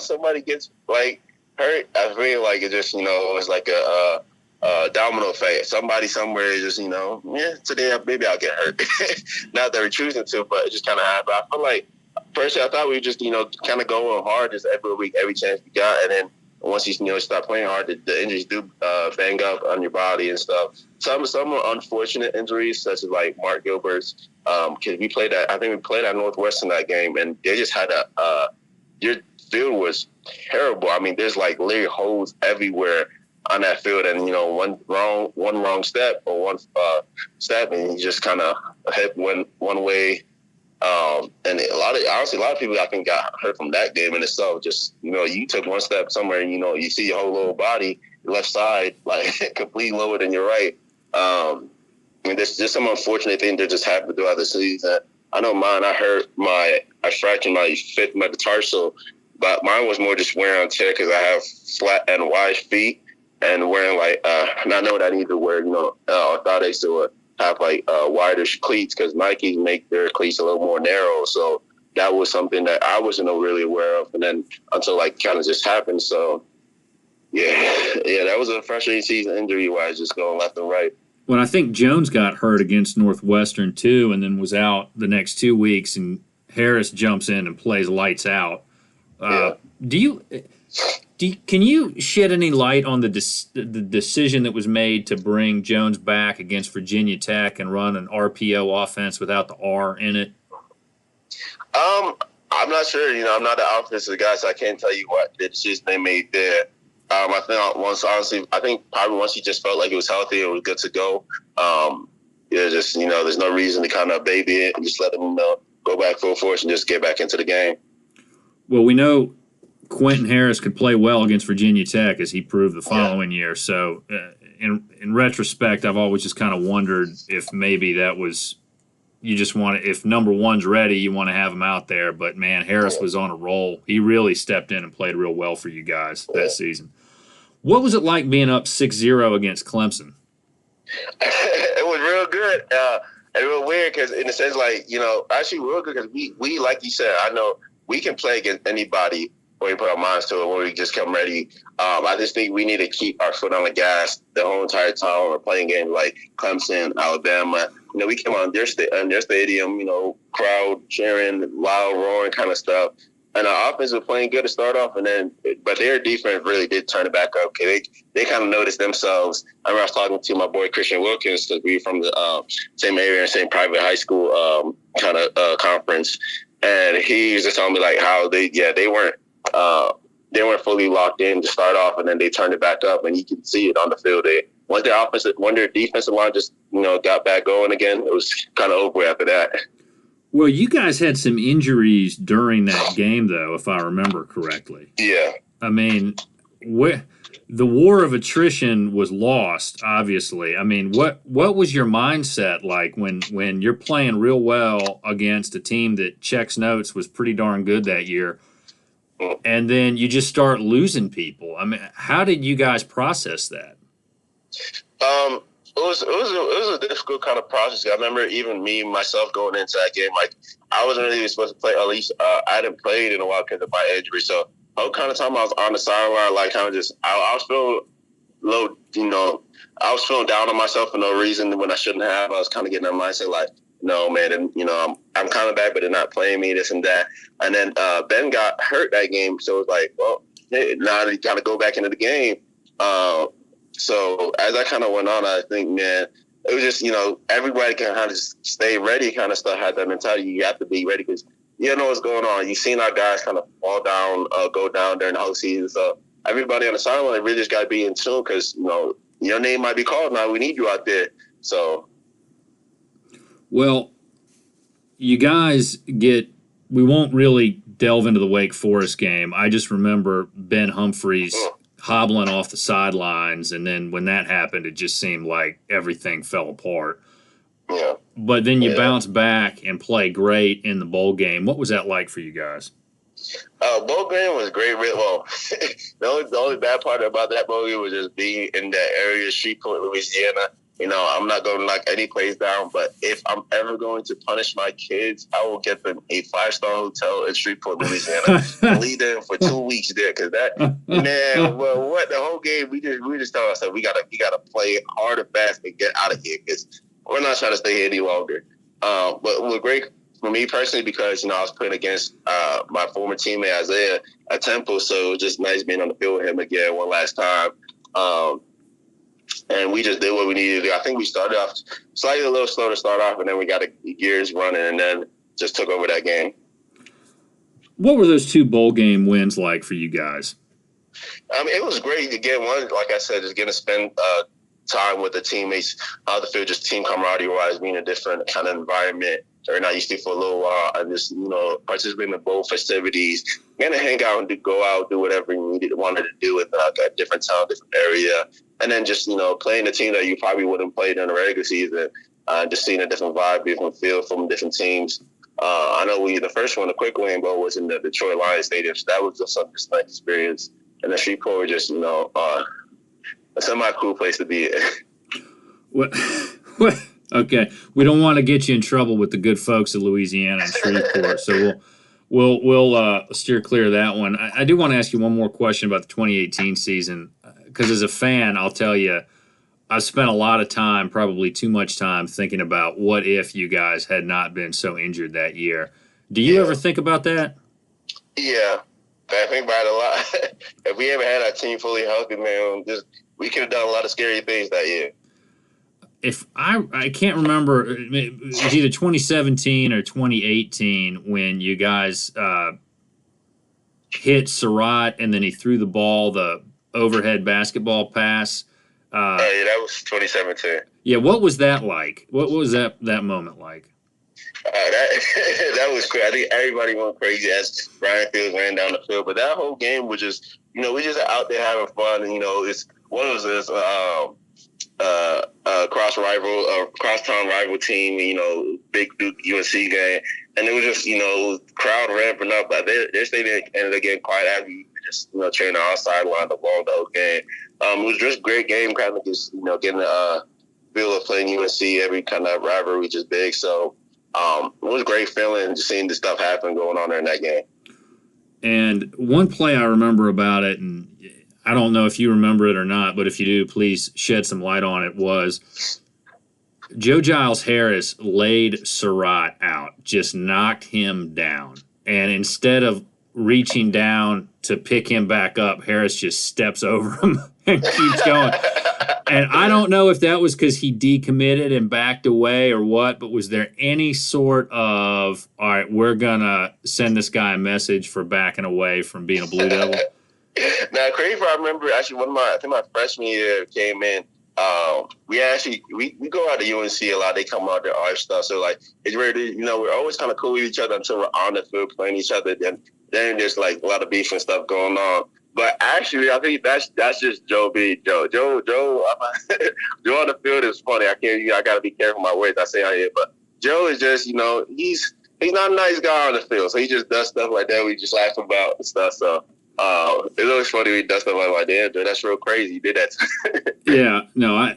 somebody gets hurt, I feel like it just, it's like a domino effect. Somebody somewhere is just, today maybe I'll get hurt. Not that we're choosing to, but it just kind of happened. I feel like, personally, I thought we were just, kind of going hard just every week, every chance we got. And then once you, start playing hard, the injuries do bang up on your body and stuff. Some are unfortunate injuries, such as Mark Gilbert's. Because we played at Northwestern that game, and they just had your field was terrible. There's literally holes everywhere on that field, and one wrong step or one step, and you just kind of hit one way. And a lot of people I think got hurt from that game in itself. Just you took one step somewhere, and you see your whole little body, your left side completely lower than your right. There's just some unfortunate things that just happened throughout the season. I know mine. I fractured my fifth metatarsal, but mine was more just wear and tear because I have flat and wide feet. and wearing not knowing I need to wear orthotics to have wider cleats because Nikes make their cleats a little more narrow. So that was something that I wasn't really aware of, and then until kind of just happened. So yeah, that was a frustrating season injury wise, just going left and right. Well, I think Jones got hurt against Northwestern too, and then was out the next 2 weeks. And Harris jumps in and plays lights out. Can you shed any light on the decision that was made to bring Jones back against Virginia Tech and run an RPO offense without the R in it? I'm not sure. I'm not the offensive guy, so I can't tell you what the decision they made there. I think probably once he just felt like it was healthy and was good to go. There's no reason to kind of baby it and just let him go back full force and just get back into the game. Well, we know Quentin Harris could play well against Virginia Tech, as he proved the following year. So, in retrospect, I've always just kind of wondered if maybe that was you just want to, if number one's ready, you want to have him out there. But man, Harris was on a roll. He really stepped in and played real well for you guys that season. What was it like being up 6-0 against Clemson? It was real good and real weird because in a sense, actually real good because we like you said, I know we can play against anybody when we put our minds to it, when we just come ready. I just think we need to keep our foot on the gas the whole entire time when we're playing games like Clemson, Alabama. We came on their stadium, crowd cheering, loud, roaring kind of stuff. And our offense was playing good to start off, but their defense really did turn it back up. Okay, they kind of noticed themselves. I remember I was talking to my boy Christian Wilkins because we were from the same area and same private high school conference, and he was just telling me how they weren't fully locked in to start off, and then they turned it back up, and you can see it on the field. Once their defensive line just got back going again, it was kind of over after that. Well, you guys had some injuries during that game, though, if I remember correctly. Yeah. I mean, the war of attrition was lost, obviously. I mean, what was your mindset like when you're playing real well against a team that checks notes was pretty darn good that year, and then you just start losing people? I mean, how did you guys process that? It was a difficult kind of process. I remember even me myself going into that game, I wasn't really supposed to play. At least I hadn't played in a while because of my injury. So the whole kind of time I was on the sideline, kind of just I was feeling low. I was feeling down on myself for no reason when I shouldn't have. I was kind of getting that mindset no man, and I'm coming back, but they're not playing me, this and that. And then Ben got hurt that game, so it was well, hey, now they kind of go back into the game. So as that kind of went on, I think, man, it was just, everybody can kind of just stay ready kind of stuff, had that mentality. You have to be ready because you know what's going on. You've seen our guys kind of fall down, go down during the whole season. So everybody on the sideline really just got to be in tune because, your name might be called now. We need you out there. So. Well, you guys we won't really delve into the Wake Forest game. I just remember Ben Humphreys hobbling off the sidelines, and then when that happened, it just seemed like everything fell apart. Yeah. But then you bounce back and play great in the bowl game. What was that like for you guys? Bowl game was great. Well, the only bad part about that bowl game was just being in that area, Shreveport, Louisiana. I'm not going to knock any place down, but if I'm ever going to punish my kids, I will get them a 5-star hotel in Shreveport, Louisiana, and leave them for 2 weeks there. Because the whole game we just told ourselves we gotta play hard and fast and get out of here because we're not trying to stay here any longer. But it was great for me personally because I was playing against my former teammate Isaiah at Temple, so it was just nice being on the field with him again one last time. And we just did what we needed to do. I think we started off slightly a little slow to start off, and then we got the gears running, and then just took over that game. What were those 2 bowl game wins like for you guys? I mean, it was great to get one. Like I said, just getting to spend time with the teammates out the field, just team camaraderie-wise, being a different kind of environment we're not used to for a little while, and just participate in the bowl festivities, getting to hang out and go out, do whatever you wanted to do with a different town, different area. And then just, playing a team that you probably wouldn't play during the regular season, just seeing a different vibe, different feel from different teams. I know the first one, the Quick Lane Bowl, was in the Detroit Lions Stadium, so that was just a nice experience. And the Shreveport was just, a semi-cool place to be. What? What? Okay, we don't want to get you in trouble with the good folks of Louisiana and Shreveport, so we'll steer clear of that one. I do want to ask you one more question about the 2018 season, because as a fan, I'll tell you, I've spent a lot of time, probably too much time, thinking about what if you guys had not been so injured that year. Do you ever think about that? Yeah, I think about it a lot. If we ever had our team fully healthy, man, we could have done a lot of scary things that year. If I can't remember, it was either 2017 or 2018 when you guys hit Surratt and then he threw the ball, the overhead basketball pass. Yeah, that was 2017. Yeah, what was that like? What was that moment like? That was crazy. I think everybody went crazy as Brian Fields ran down the field. But that whole game was just, we just out there having fun. And, it's one of those cross-town rival team, big Duke UNC game. And it was just, crowd ramping up. But their stadium ended up getting quiet after we just, training our sideline the whole game. It was just a great game, kind of just, getting the feel of playing UNC. Every kind of rivalry just big. So, it was a great feeling just seeing the stuff happen going on there in that game. And one play I remember about it, and I don't know if you remember it or not, but if you do, please shed some light on it, was Joe Giles Harris laid Surratt out, just knocked him down. And instead of reaching down to pick him back up, Harris just steps over him and keeps going. And I don't know if that was because he decommitted and backed away or what, but was there any sort of, all right, we're going to send this guy a message for backing away from being a Blue Devil? Now, crazy, I remember actually I think my freshman year came in, we go out to UNC a lot. They come out there, our stuff. So, it's really, we're always kind of cool with each other until we're on the field playing each other. Then there's, a lot of beef and stuff going on. But actually, I think that's just Joe being Joe. Joe on the field is funny. I got to be careful my words I say out here. But Joe is just, he's not a nice guy on the field. So he just does stuff like that. We just laugh about and stuff. So it's always funny when he does stuff like that. Dude, that's real crazy. He did that. Yeah, no,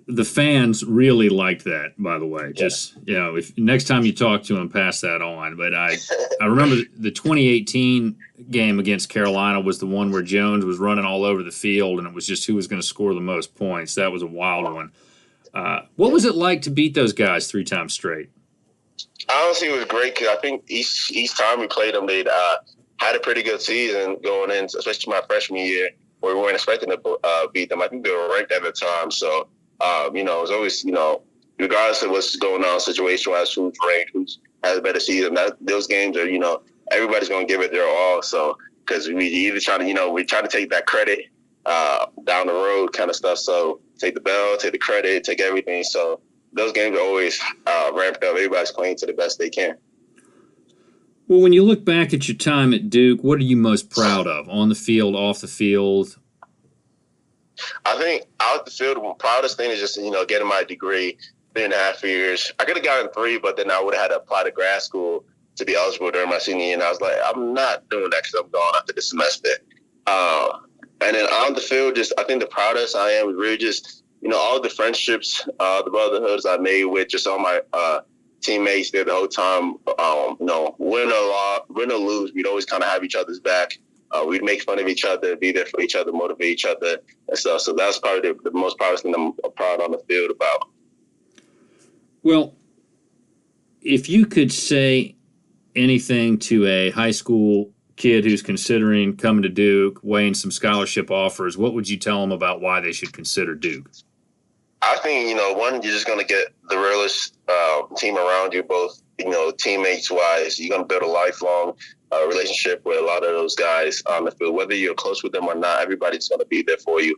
the fans really liked that, by the way. Just, if next time you talk to him, pass that on. But I remember the 2018 game against Carolina was the one where Jones was running all over the field, and it was just who was going to score the most points. That was a wild one. What was it like to beat those guys 3 times straight? Honestly, it was great because I think each time we played them, they'd had a pretty good season going in, especially my freshman year, where we weren't expecting to beat them. I think they were ranked at the time. So, it was always, regardless of what's going on situation-wise, who's ranked, who has a better season, those games are, everybody's going to give it their all. So, because we either try to, we try to take that credit down the road kind of stuff. So, take the bell, take the credit, take everything. So, those games are always ramped up. Everybody's playing to the best they can. Well, when you look back at your time at Duke, what are you most proud of? On the field, off the field? I think out the field, the proudest thing is just, getting my degree, 3.5 years. I could have gotten 3, but then I would have had to apply to grad school to be eligible during my senior year. And I was like, I'm not doing that because I'm gone after this semester. And then on the field, I think the proudest I am is really just, all the friendships, the brotherhoods I made with just all my teammates there the whole time. Win or lose, we'd always kind of have each other's back. We'd make fun of each other, be there for each other, motivate each other and stuff. So that's probably the most proudest thing I'm proud on the field about. Well, if you could say anything to a high school kid who's considering coming to Duke, weighing some scholarship offers, what would you tell them about why they should consider Duke? I think, one, you're just going to get the realest team around you, both, teammates-wise. You're going to build a lifelong relationship with a lot of those guys on the field. Whether you're close with them or not, everybody's going to be there for you.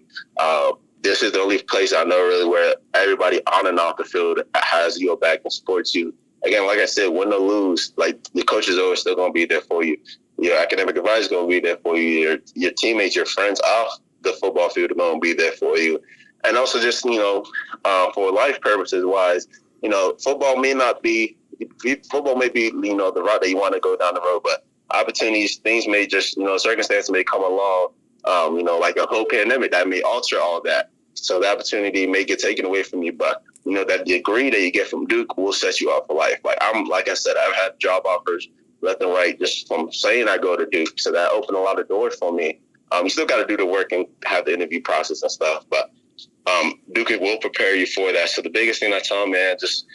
This is the only place I know really where everybody on and off the field has your back and supports you. Again, like I said, win or lose, the coaches are still going to be there for you. Your academic advisor is going to be there for you. Your teammates, your friends off the football field are going to be there for you. And also just, for life purposes wise, football may be, the route that you want to go down the road, but opportunities, things may just, circumstances may come along like a whole pandemic that may alter all that. So the opportunity may get taken away from you, but that degree that you get from Duke will set you up for life. Like I said, I've had job offers left and right just from saying I go to Duke. So that opened a lot of doors for me. You still got to do the work and have the interview process and stuff, but Duke will prepare you for that. So the biggest thing I tell them, man, just,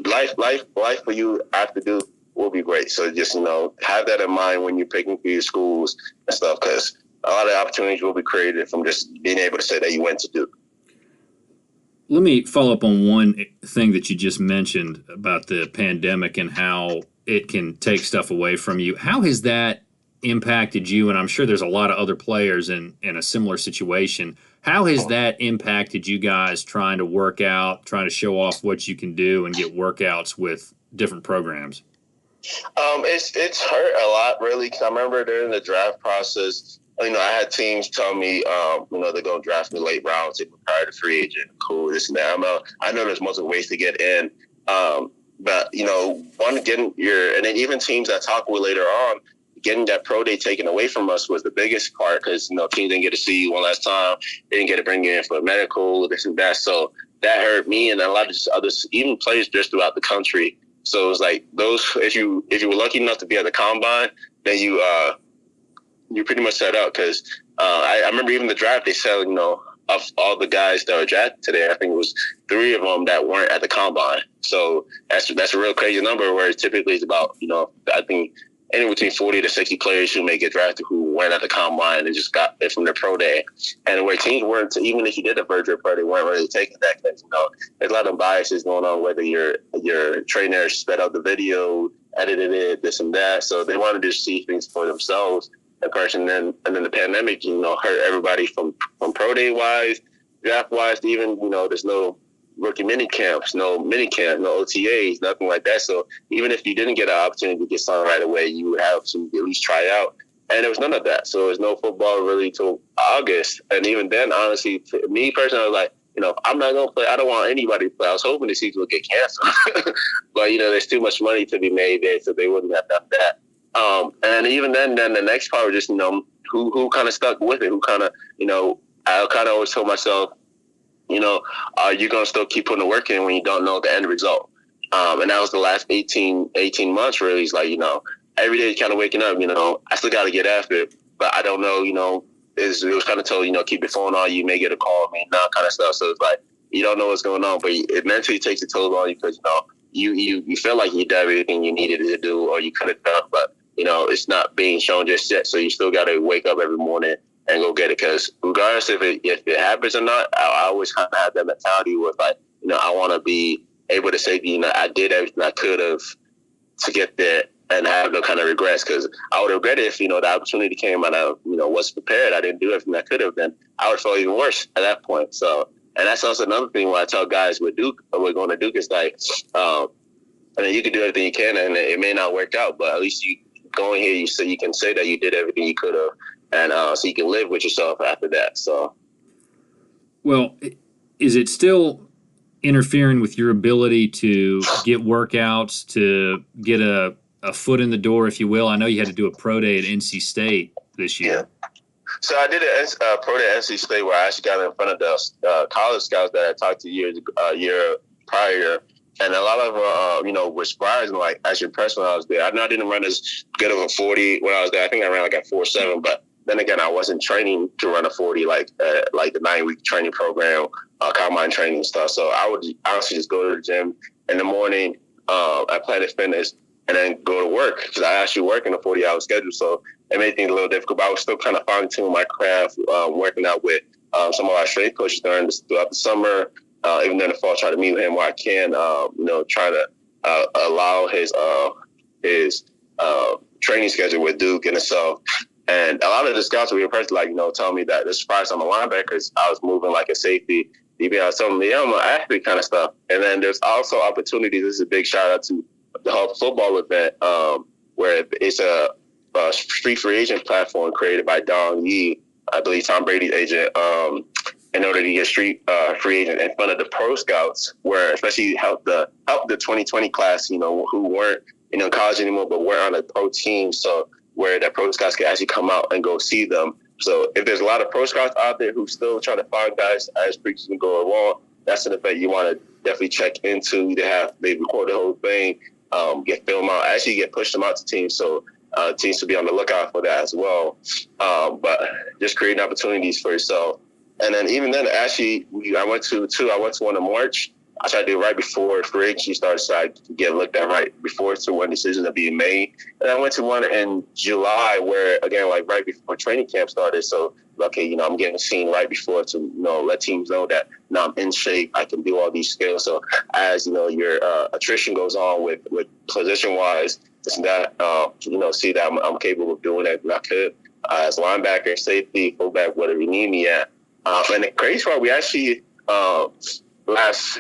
life for you after Duke will be great. So just, have that in mind when you're picking for your schools and stuff, because a lot of opportunities will be created from just being able to say that you went to Duke. Let me follow up on one thing that you just mentioned about the pandemic and how it can take stuff away from you. How has that impacted you? And I'm sure there's a lot of other players in a similar situation. How has that impacted you guys trying to work out, trying to show off what you can do and get workouts with different programs? It's hurt a lot, really, because I remember during the draft process, I had teams tell me, they're going to draft me late rounds, they prepare to free agent, cool, this and that. I know there's multiple ways to get in, but, and then even teams that talk with later on, getting that pro day taken away from us was the biggest part, because, teams didn't get to see you one last time, they didn't get to bring you in for a medical, this and that. So that hurt me and a lot of others, even players just throughout the country. So it was like those, if you were lucky enough to be at the combine, then you pretty much set up, because I remember even the draft, they said, of all the guys that were drafted today, I think it was 3 of them that weren't at the combine. So that's a real crazy number, where typically it's about, I think anywhere between 40 to 60 players who may get drafted who weren't at the combine and just got it from their pro day. And where teams weren't, even if you did a virtual pro, they weren't really taking that, because, there's a lot of biases going on, whether your trainer sped up the video, edited it, this and that. So they wanted to see things for themselves in person. And then the pandemic, hurt everybody from pro day wise, draft wise, even, there's no rookie mini camps, no mini camp, no OTAs, nothing like that. So even if you didn't get an opportunity to get signed right away, you would have to at least try out. And there was none of that. So there was no football really till August. And even then, honestly, for me personally, I was like, I'm not going to play. I don't want anybody to play. I was hoping the season would get canceled. But, there's too much money to be made there, so they wouldn't have done that. And even then the next part was just, who kind of stuck with it, who kind of, I kind of always told myself, are you going to still keep putting the work in when you don't know the end result? And that was the last 18 months, really. It's like, every day kind of waking up, I still got to get after it, but I don't know, it was kind of told, keep your phone on, you may get a call, that kind of stuff. So it's like, you don't know what's going on, but it mentally takes a toll on you, because, you feel like you did everything you needed to do, or you could have done, but, it's not being shown just yet. So you still got to wake up every morning and go get it, because regardless if it happens or not, I always kind of have that mentality with, like, I want to be able to say, I did everything I could have to get there and have no kind of regrets, because I would regret it if, the opportunity came and I, was prepared. I didn't do everything I could have, then I would feel even worse at that point. So, and that's also another thing when I tell guys with Duke, or we're going to Duke, is like, you can do everything you can and it may not work out, but at least you go in here, so you can say that you did everything you could have, and so you can live with yourself after that. So, well, is it still interfering with your ability to get workouts, to get a foot in the door, if you will? I know you had to do a pro day at NC State this year. Yeah. So I did a pro day at NC State, where I actually got in front of the college scouts that I talked to a year prior. And a lot of them, were surprised and, like, actually impressed when I was there. I know I didn't run as good of a 40 when I was there. I think I ran like at 4.7, but then again, I wasn't training to run a 40 like the 9-week training program, combine training and stuff. So I would honestly just go to the gym in the morning at Planet Fitness, and then go to work, because I actually work in a 40-hour schedule. So it made things a little difficult, but I was still kind of fine-tuning my craft, working out with some of our strength coaches throughout the summer. Even during the fall, try to meet with him where I can, try to allow his training schedule with Duke and itself. And a lot of the scouts were impressed, tell me that this surprised I'm a linebacker, because I was moving like a safety. DB, I was telling me, yeah, I'm an athlete kind of stuff. And then there's also opportunities. This is a big shout out to the Hub football event, where it's a street free agent platform created by Don Yee, I believe Tom Brady's agent, in order to get street free agent in front of the pro scouts, where especially help the 2020 class, who weren't in college anymore, but weren't on a pro team. So where the pro scouts could actually come out and go see them So if there's a lot of pro scouts out there who still trying to find guys as preseason go along, that's an event you want to definitely check into. They record the whole thing, get film out, actually get pushed them out to teams. So teams to be on the lookout for that as well. But just creating opportunities for yourself. And then even then, actually, I went to one in March. I tried to do it right before free agency started, so I could get looked at right before to when decisions are being made. And I went to one in July where, again, like right before training camp started. So, okay, I'm getting seen right before to, let teams know that now I'm in shape. I can do all these skills. So as, your attrition goes on with position-wise, this and that, see that I'm capable of doing that. And I could as linebacker, safety, fullback, whatever you need me at. And the crazy part, we actually last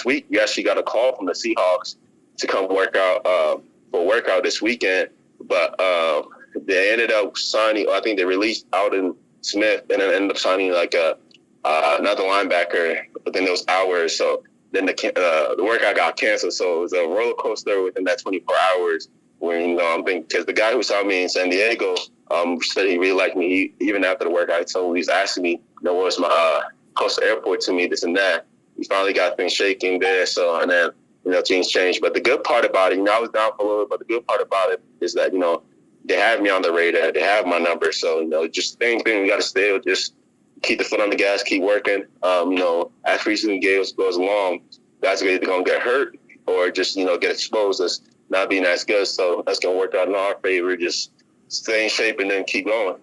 week, we actually got a call from the Seahawks to come work out for a workout this weekend. But they ended up signing. I think they released Alden Smith, and then ended up signing like another linebacker within those hours. So then the workout got canceled. So it was a roller coaster within that 24 hours. Where I'm thinking, because the guy who saw me in San Diego said he really liked me. Even after the workout, I told him, he's asking me, where's my close airport to me, this and that. We finally got things shaking there. So, and then, things changed. But the good part about it, I was down for a little bit, but the good part about it is that, they have me on the radar. They have my number. So, just same thing. We got to stay, just keep the foot on the gas, keep working. As preseason games goes along, guys are either going to get hurt or just, get exposed as not being as good. So that's going to work out in our favor. Just stay in shape and then keep going.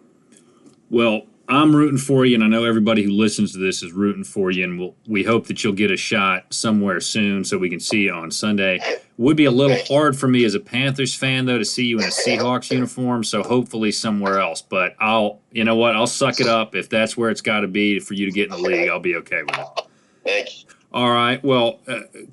Well, I'm rooting for you, and I know everybody who listens to this is rooting for you, and we hope that you'll get a shot somewhere soon so we can see you on Sunday. Would be a little hard for me as a Panthers fan, though, to see you in a Seahawks uniform, so hopefully somewhere else. But I'll suck it up. If that's where it's got to be for you to get in the league, I'll be okay with it. Thank you. All right. Well,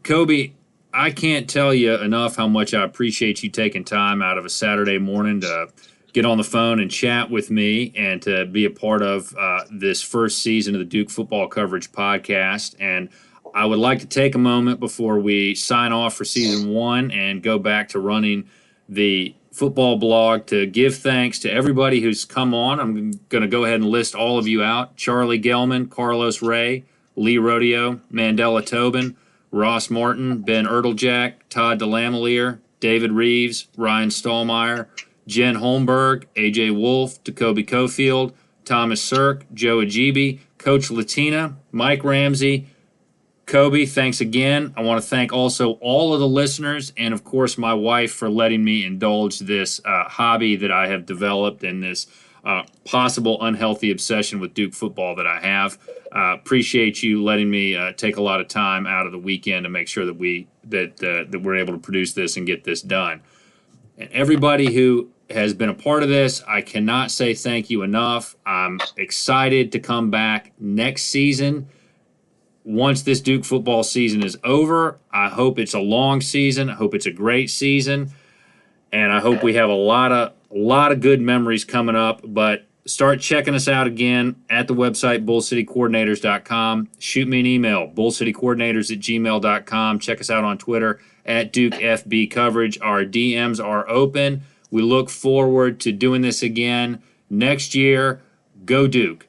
Koby, I can't tell you enough how much I appreciate you taking time out of a Saturday morning to get on the phone and chat with me and to be a part of this first season of the Duke Football Coverage Podcast. And I would like to take a moment before we sign off for season 1 and go back to running the football blog to give thanks to everybody who's come on. I'm going to go ahead and list all of you out. Charlie Gelman, Carlos Ray, Lee Rodeo, Mandela Tobin, Ross Martin, Ben Erteljack, Todd DeLamelier, David Reeves, Ryan Stallmeyer, Jen Holmberg, A.J. Wolf, Jacoby Cofield, Thomas Sirk, Joe Ajibi, Coach Latina, Mike Ramsey. Koby, thanks again. I want to thank also all of the listeners and, of course, my wife for letting me indulge this hobby that I have developed and this possible unhealthy obsession with Duke football that I have. Appreciate you letting me take a lot of time out of the weekend to make sure that we're able to produce this and get this done. And everybody who has been a part of this, I cannot say thank you enough. I'm excited to come back next season. Once this Duke football season is over, I hope it's a long season. I hope it's a great season. And I hope we have a lot of good memories coming up. But start checking us out again at the website, bullcitycoordinators.com. Shoot me an email, bullcitycoordinators@gmail.com. Check us out on Twitter at Duke FB Coverage. Our DMs are open. We look forward to doing this again next year. Go Duke.